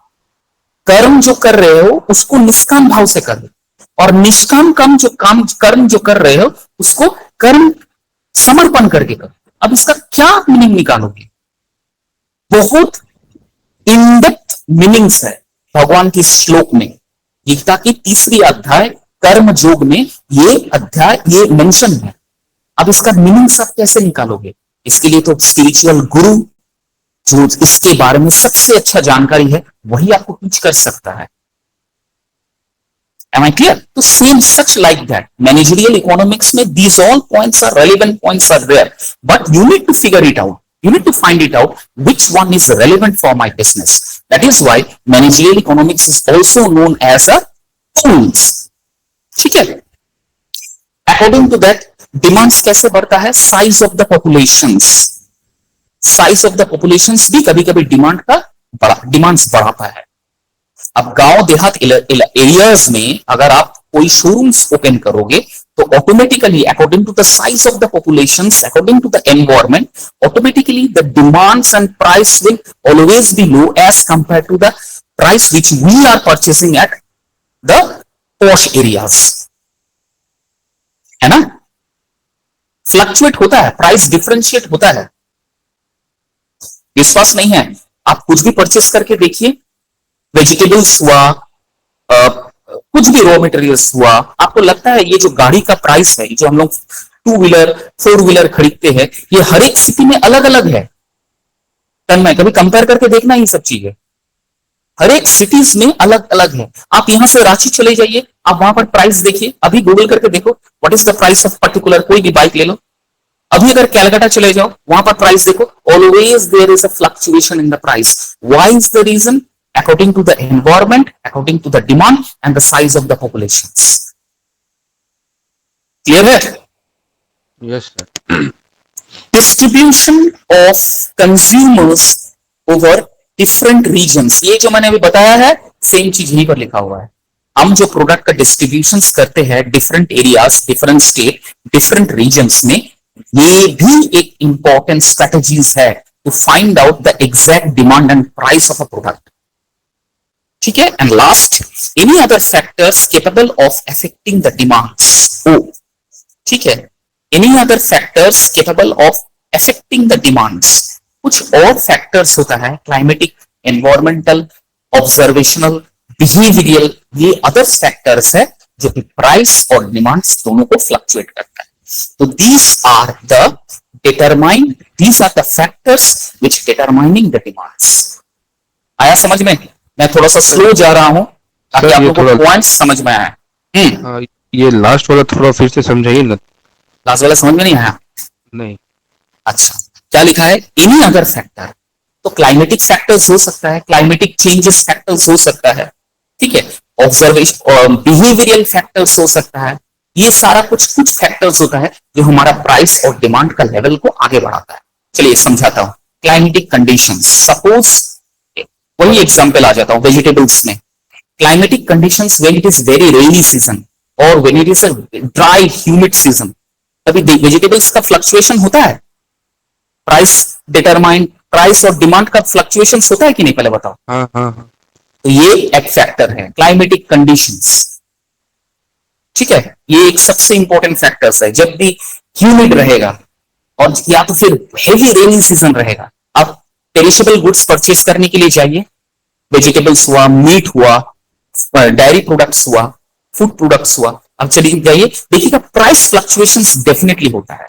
कर्म जो कर रहे हो उसको निष्काम भाव से करो, और निष्काम कर्म जो कर रहे हो उसको कर्म समर्पण करके करो। अब इसका क्या मीनिंग निकालोगे? बहुत इन-डेप्थ मीनिंग्स है भगवान के श्लोक में। गीता की 3री अध्याय कर्म योग में ये अध्याय, ये मेंशन है। अब इसका मीनिंग्स आप कैसे निकालोगे? इसके लिए तो स्पिरिचुअल गुरु जो इसके बारे में सबसे अच्छा जानकारी है वही आपको टीच कर सकता है। Am I clear? तो same such like that managerial economics में these all points are relevant points are there, but you need to figure it out. You need to find it out which one is relevant for my business. That is why managerial economics is also known as a tools. ठीक है? According to that, demands कैसे बढ़ता है? Size of the populations. Size of the populations भी कभी कभी demands बढ़ाता है। अब गांव देहात एरियाज में अगर आप कोई शोरूम्स ओपन करोगे तो automatically according to the size of the populations, according to the environment, automatically the demands and price will always be low as compare to the price which we are purchasing at the posh areas. है ना? Fluctuate होता है, price differentiate होता है। विश्वास नहीं है? आप कुछ भी परचेस करके देखिए, वेजिटेबल्स हुआ, कुछ भी रॉ मटेरियल्स हुआ, आपको लगता है ये जो गाड़ी का प्राइस है, जो हम लोग 2 व्हीलर 4 व्हीलर खरीदते हैं, ये हर एक सिटी में अलग अलग है। टन में कभी कंपेयर करके देखना, ये सब चीजें हर एक सिटीज में अलग अलग है। आप यहां से रांची चले जाइए, आप वहां पर प्राइस देखिए, अभी गूगल करके देखो what is the price of particular कोई भी बाइक ले लो, अभी अगर कैलकाटा चले जाओ, वहां पर प्राइस देखो, always there is a fluctuation in the price. Why is the reason? According to the environment, according to the demand and the size of the population. Clear है? Yes sir. Distribution of consumers over different regions, ये जो मैंने अभी बताया है same चीज यहीं पर लिखा हुआ है. हम जो प्रोडक्ट का डिस्ट्रीब्यूशन करते हैं different areas, different state, different regions में, ये भी एक इंपॉर्टेंट स्ट्रेटेजीज है to find out the exact demand and price of a product. ठीक है. And last, any other factors capable of affecting the demands. ओ ठीक है, any other factors capable of affecting the demands. कुछ और factors होता है, क्लाइमेटिक, एनवायरमेंटल, ऑब्जर्वेशनल, बिहेवियरल, ये अदर फैक्टर्स है जो कि प्राइस और डिमांड्स दोनों को फ्लक्चुएट करता है. तो these are the factors which determining the demands. आया समझ में? मैं थोड़ा सा स्लो जा रहा हूं ताकि आप लोगों को पॉइंट्स समझ में आए. ये लास्ट वाला थोड़ा फिर से समझाइए ना. लास्ट वाला समझ में नहीं आया? नहीं. अच्छा, क्या लिखा है? Any other factor. तो क्लाइमेटिक फैक्टर्स हो सकता है, क्लाइमेटिक चेंजेस फैक्टर्स हो सकता है, ठीक है, ऑब्जर्वेशन, बिहेवियरल फैक्टर्स हो सकता है. ये सारा कुछ फैक्टर्स होता है जो हमारा प्राइस और डिमांड का लेवल को आगे बढ़ाता है. चलिए समझाता हूं. क्लाइमेटिक कंडीशंस, सपोज वही एग्जांपल आ जाता हूं वेजिटेबल्स में. Climatic conditions when it is very rainy season और when it is a dry humid season, तभी वेजिटेबल्स का फ्लक्चुएशन होता है. प्राइस और डिमांड का फ्लक्चुएशन होता है कि नहीं, पहले बताओ. हाँ. तो ये एक फैक्टर है, क्लाइमेटिक कंडीशंस. ठीक है, ये एक सबसे इंपॉर्टेंट फैक्टर्स है. जब भी ह्यूमिड रहेगा और या तो फिर हेवी रेनिंग सीजन रहेगा, आप पेरिशेबल गुड्स परचेस करने के लिए जाइए, वेजिटेबल्स हुआ, मीट हुआ, डायरी प्रोडक्ट्स हुआ, फूड प्रोडक्ट्स हुआ, अब चलिए जाइए देखिएगा प्राइस फ्लक्चुएशंस डेफिनेटली होता है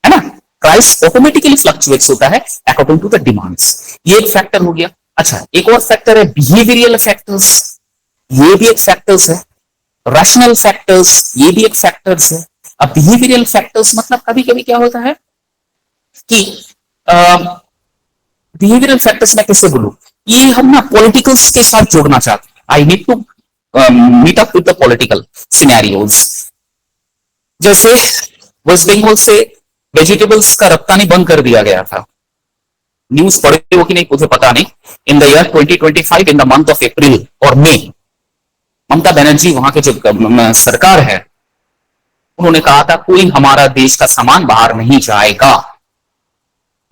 ना. प्राइस ऑटोमेटिकली फ्लक्चुएट्स होता है अकॉर्डिंग टू द डिमांड्स. ये एक फैक्टर हो गया. अच्छा, एक और फैक्टर है बिहेवियरल फैक्टर्स. ये भी एक फैक्टर्स है. रैशनल फैक्टर्स, ये भी एक फैक्टर्स है. अब बिहेवियरल फैक्टर्स मतलब कभी कभी क्या होता है कि बिहेवियरल फैक्टर्स मैं कैसे बोलूं, ये हम ना पॉलिटिकल्स के साथ जोड़ना चाहते हैं. I need to meet up with the political scenarios. जैसे वेस्ट बंगाल से वेजिटेबल्स का रफ्तानी बंद कर दिया गया था. न्यूज पढ़े हो कि नहीं मुझे पता नहीं. In the year 2025 in the month of April और मई, ममता बनर्जी वहां के जो सरकार है, उन्होंने कहा था कोई हमारा देश का सामान बाहर नहीं जाएगा.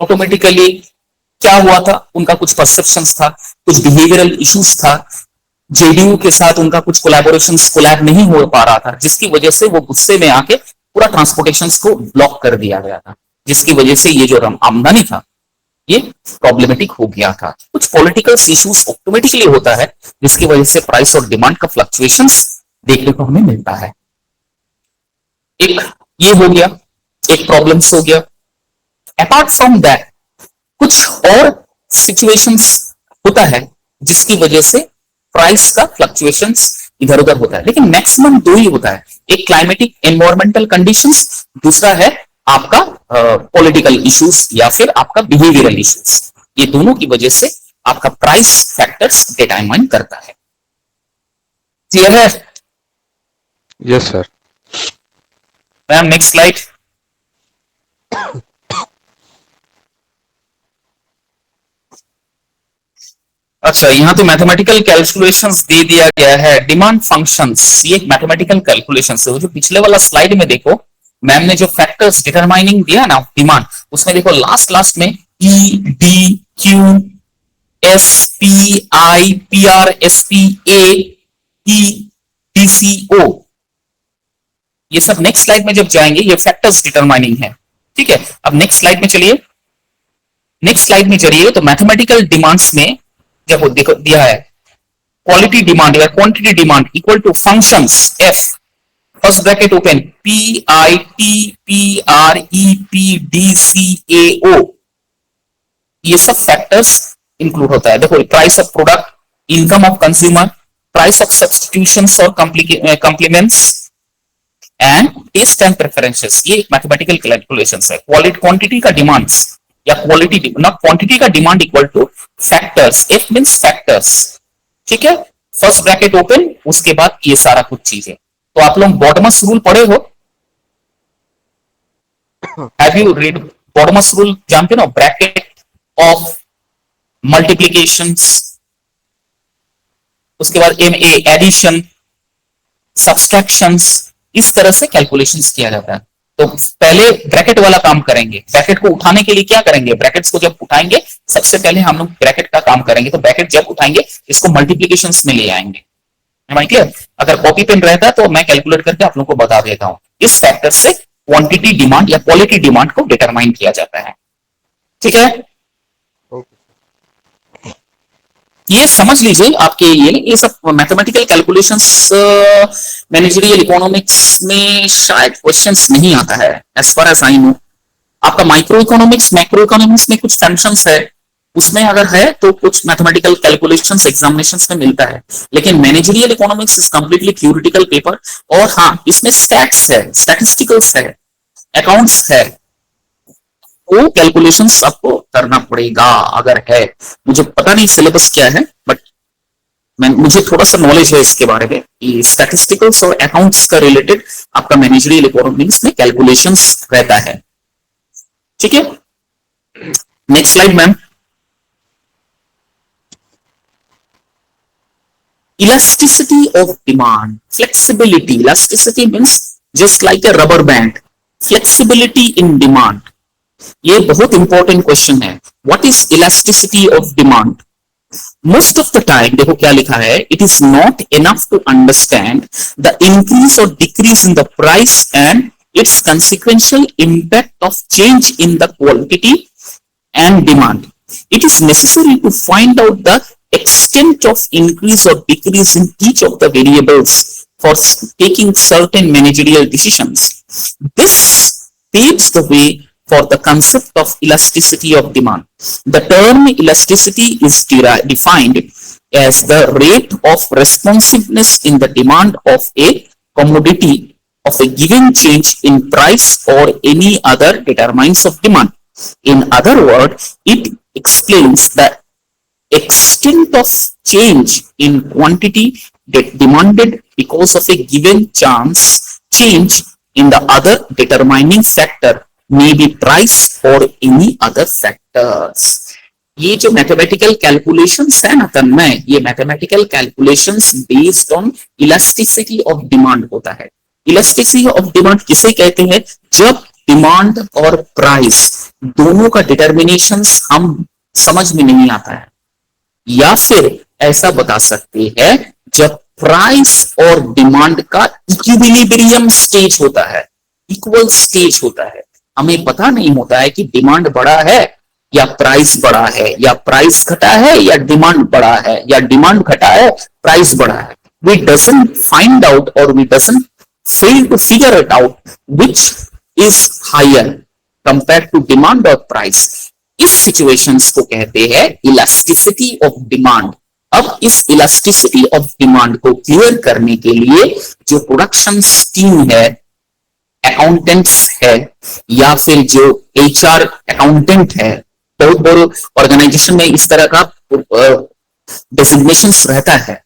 ऑटोमेटिकली क्या हुआ था, उनका कुछ परसेप्शन था, कुछ बिहेवियरल इश्यूज था, जेडीयू के साथ उनका कुछ कोलैब नहीं हो पा रहा था, जिसकी वजह से वो गुस्से में आके पूरा ट्रांसपोर्टेशन को ब्लॉक कर दिया गया था, जिसकी वजह से ये जो आमदनी था ये प्रॉब्लमेटिक हो गया था. कुछ पॉलिटिकल इश्यूज ऑटोमेटिकली होता है जिसकी वजह से प्राइस और डिमांड का फ्लक्चुएशंस देखने को हमें मिलता है. एक ये हो गया, एक प्रॉब्लम्स हो गया. अपार्ट फ्रॉम दैट कुछ और सिचुएशंस होता है जिसकी वजह से प्राइस का फ्लक्चुएशंस इधर उधर होता है, लेकिन मैक्सिमम दो ही होता है. एक क्लाइमेटिक एनवायरमेंटल कंडीशंस, दूसरा है आपका पॉलिटिकल इश्यूज या फिर आपका बिहेवियरल इश्यूज. ये दोनों की वजह से आपका प्राइस फैक्टर्स डिटरमाइन करता है. क्लियर है? Yes sir. Ma'am next slide. अच्छा, यहां तो मैथमेटिकल कैलकुलेशंस दे दिया गया है. डिमांड फंक्शंस, ये एक मैथमेटिकल कैलकुलेशंस है. जो पिछले वाला स्लाइड में देखो, मैम ने जो फैक्टर्स डिटरमाइनिंग दिया ना डिमांड, उसमें देखो लास्ट में E D Q S P I P R S P A E D C O, ये सब नेक्स्ट स्लाइड में जब जाएंगे ये फैक्टर्स डिटरमाइनिंग है. ठीक है, अब नेक्स्ट स्लाइड में चलिए. नेक्स्ट स्लाइड में चलिए तो मैथमेटिकल डिमांड्स में जब देखो दिया है क्वालिटी डिमांड या quantity demand equal to functions F, first bracket open, P I T P R E P D C A O, ये सब फैक्टर्स इंक्लूड होता है. देखो price of product, income of consumer, price of substitutions और complements and taste and preferences, ये एक mathematical calculation है। Quality quantity का डिमांड्स या क्वालिटी ना क्वांटिटी का demand equal to factors, F means factors, ठीक है। फर्स्ट ब्रैकेट ओपन, उसके बाद ये सारा कुछ चीजें। तो आप लोग बॉडमस रूल पढ़े हो? Have you read BODMAS rule? जानते हो ना, ब्रैकेट ऑफ मल्टीप्लीकेशंस, उसके बाद एम ए एडिशन, सब्सट्रैक्शंस, इस तरह से कैलकुलेशंस किया जाता है। तो पहले ब्रैकेट वाला काम करेंगे। ब्रैकेट को उठाने के लिए क्या करेंगे? ब्रैकेट्स को जब उठाएंगे सबसे पहले हम लोग ब्रैकेट का काम करेंगे। तो ब्रैकेट जब उठाएंगे इसको मल्टीप्लीकेशंस में ले आएंगे। क्लियर? अगर कॉपी पेन रहता तो मैं कैलकुलेट करके आप लोगों को बता देता हूं। इस फैक्टर से क्वांटिटी डिमांड या क्वालिटी डिमांड को डिटरमाइन किया जाता है, ठीक है। ये समझ लीजिए आपके ये सब मैथमेटिकल कैलकुलेशंस मैनेजरियल इकोनॉमिक्स में शायद क्वेश्चंस नहीं आता है as far as I know. आपका माइक्रो इकोनॉमिक्स मैक्रो इकोनॉमिक्स में कुछ फंक्शंस है, उसमें अगर है तो कुछ मैथमेटिकल कैलकुलेशंस एग्जामिनेशंस में मिलता है, लेकिन managerial economics is completely theoretical paper. और हाँ, इसमें स्टैट्स है, स्टैटिस्टिकल्स है, अकाउंट्स है, वो कैलकुलेशंस आपको करना पड़ेगा अगर है। मुझे पता नहीं सिलेबस क्या है, बट मुझे थोड़ा सा नॉलेज है इसके बारे में। स्टैटिस्टिकल्स और अकाउंट्स का रिलेटेड आपका मैनेजरियल इकोनॉमिक्स में कैलकुलेशंस रहता है, ठीक है। Next slide ma'am. Elasticity of demand, flexibility. Elasticity means just like a rubber band. Flexibility in demand. ये बहुत इंपॉर्टेंट क्वेश्चन है। What is elasticity of demand? Most of the time, देखो क्या लिखा है, it is not enough to understand the increase or decrease in the price and its consequential impact of change in the quantity and demand. It is necessary to find out the extent of increase or decrease in each of the variables for taking certain managerial decisions. This paves the way for the concept of elasticity of demand. The term elasticity is defined as the rate of responsiveness in the demand of a commodity of a given change in price or any other determinants of demand. In other words, it explains the extent of change in quantity demanded because of a given change in the other determining factor, may be price or any other factors. ये जो mathematical calculations है ना तन्मय, ये mathematical calculations based on elasticity of demand होता है। Elasticity of demand किसे कहते हैं? जब डिमांड और प्राइस दोनों का डिटर्मिनेशंस हम समझ में नहीं आता है, या फिर ऐसा बता सकते हैं जब प्राइस और डिमांड का इक्विलिब्रियम स्टेज होता है, इक्वल स्टेज होता है। हमें पता नहीं होता है कि डिमांड बढ़ा है या प्राइस बढ़ा है, या प्राइस घटा है या डिमांड बढ़ा है, या डिमांड घटा है प्राइस बढ़ा है। वी डजंट फाइंड आउट और we doesn't fail to figure it out which is higher compare to demand और प्राइस। इस सिचुएशंस को कहते हैं इलास्टिसिटी ऑफ डिमांड। अब इस इलास्टिसिटी ऑफ डिमांड को क्लियर करने के लिए जो प्रोडक्शन टीम है, अकाउंटेंट्स है, या फिर जो एचआर अकाउंटेंट है, बहुत बड़े ऑर्गेनाइजेशन में इस तरह का डेजिग्नेशंस रहता है,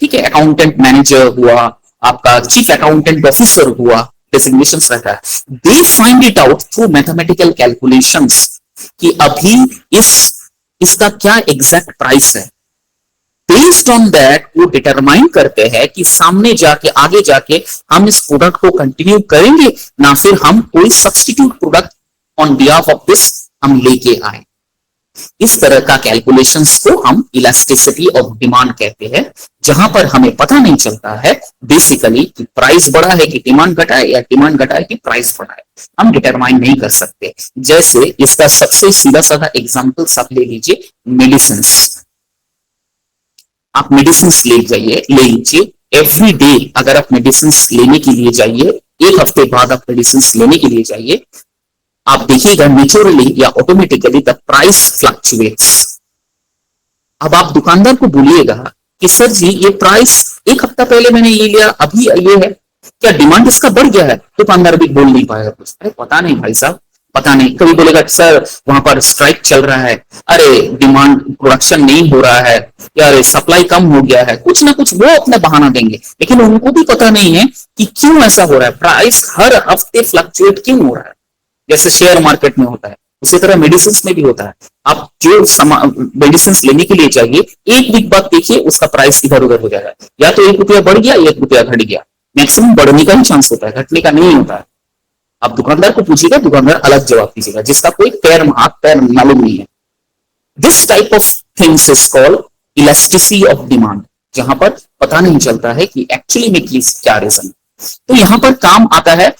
ठीक है। अकाउंटेंट मैनेजर हुआ, आपका चीफ अकाउंटेंट ऑफिसर हुआ, डेजिग्नेशंस रहता है। They find it out through mathematical calculations कि अभी इसका क्या एग्जैक्ट प्राइस है। बेस्ड ऑन दैट वो डिटरमाइन करते हैं कि सामने जाके आगे जाके हम इस प्रोडक्ट को कंटिन्यू करेंगे ना फिर हम कोई substitute product on behalf of this हम लेके आए। इस तरह का कैलकुलेशंस को हम इलास्टिसिटी ऑफ डिमांड कहते हैं, जहां पर हमें पता नहीं चलता है बेसिकली कि प्राइस बढ़ा है कि डिमांड घटा है, या डिमांड घटा है कि प्राइस बढ़ा है, हम डिटरमाइन नहीं कर सकते। जैसे इसका सबसे सीधा साधा एग्जांपल आप ले लीजिए, मेडिसिन। आप मेडिसिन ले लीजिए, एवरी डे अगर आप मेडिसिन लेने के लिए जाइए, एक हफ्ते बाद आप मेडिसिन लेने के लिए जाइए, आप देखिएगा नेचुरली या ऑटोमेटिकली द प्राइस फ्लक्चुएट्स। अब आप दुकानदार को बोलिएगा कि सर जी ये प्राइस एक हफ्ता पहले मैंने ये लिया, अभी ये है, क्या डिमांड इसका बढ़ गया है? दुकानदार भी बोल नहीं पाएगा कुछ, अरे पता नहीं भाई साहब, पता नहीं। कभी बोलेगा सर वहां पर स्ट्राइक चल रहा है, अरे डिमांड प्रोडक्शन नहीं हो रहा है, या अरे सप्लाई कम हो गया है, कुछ ना कुछ वो अपना बहाना देंगे, लेकिन उनको भी पता नहीं है कि क्यों ऐसा हो रहा है, प्राइस हर हफ्ते फ्लक्चुएट क्यों हो रहा है। जैसे शेयर मार्केट में होता है, उसी तरह मेडिसिन में भी होता है। आप जो मेडिसिन लेने के लिए चाहिए, एक वीक बाद देखिए उसका प्राइस इधर उधर हो जाएगा, या तो 1 रुपया बढ़ गया, 1 रुपया घट गया, मैक्सिमम बढ़ने का ही चांस होता है, घटने का नहीं होता है। आप दुकानदार को पूछिएगा, दुकानदार अलग जवाब दीजिएगा, जिसका कोई पैर हाथ पैर मालूम नहीं है। This type of things is called elasticity of demand, जहां पर पता नहीं चलता है कि एक्चुअली में क्या रीजन। तो यहां पर काम आता है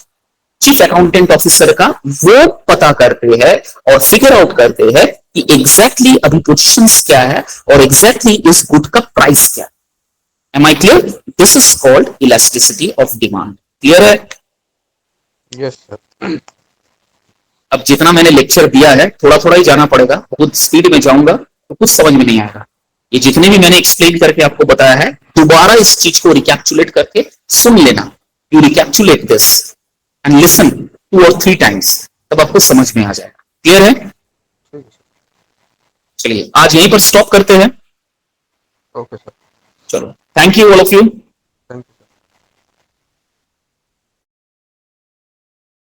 चीफ अकाउंटेंट ऑफिसर का, वो पता करते हैं और फिगर आउट करते हैं कि एग्जैक्टली अभी पोजीशंस क्या है और एग्जैक्टली इस गुड का प्राइस क्या है। Am I clear? This is called elasticity of demand. Clear है? Yes sir. अब जितना मैंने लेक्चर दिया है, थोड़ा थोड़ा ही जाना पड़ेगा, बहुत स्पीड में जाऊंगा तो कुछ समझ में नहीं आएगा। ये जितने भी मैंने एक्सप्लेन करके आपको बताया है, दोबारा इस चीज को रिकैप्चुलेट करके सुन लेना। You recapitulate this and listen 2 और 3 टाइम्स, तब आपको समझ में आ जाएगा। क्लियर है? चलिए आज यहीं पर स्टॉप करते हैं। Okay sir. चलो, thank you all of you.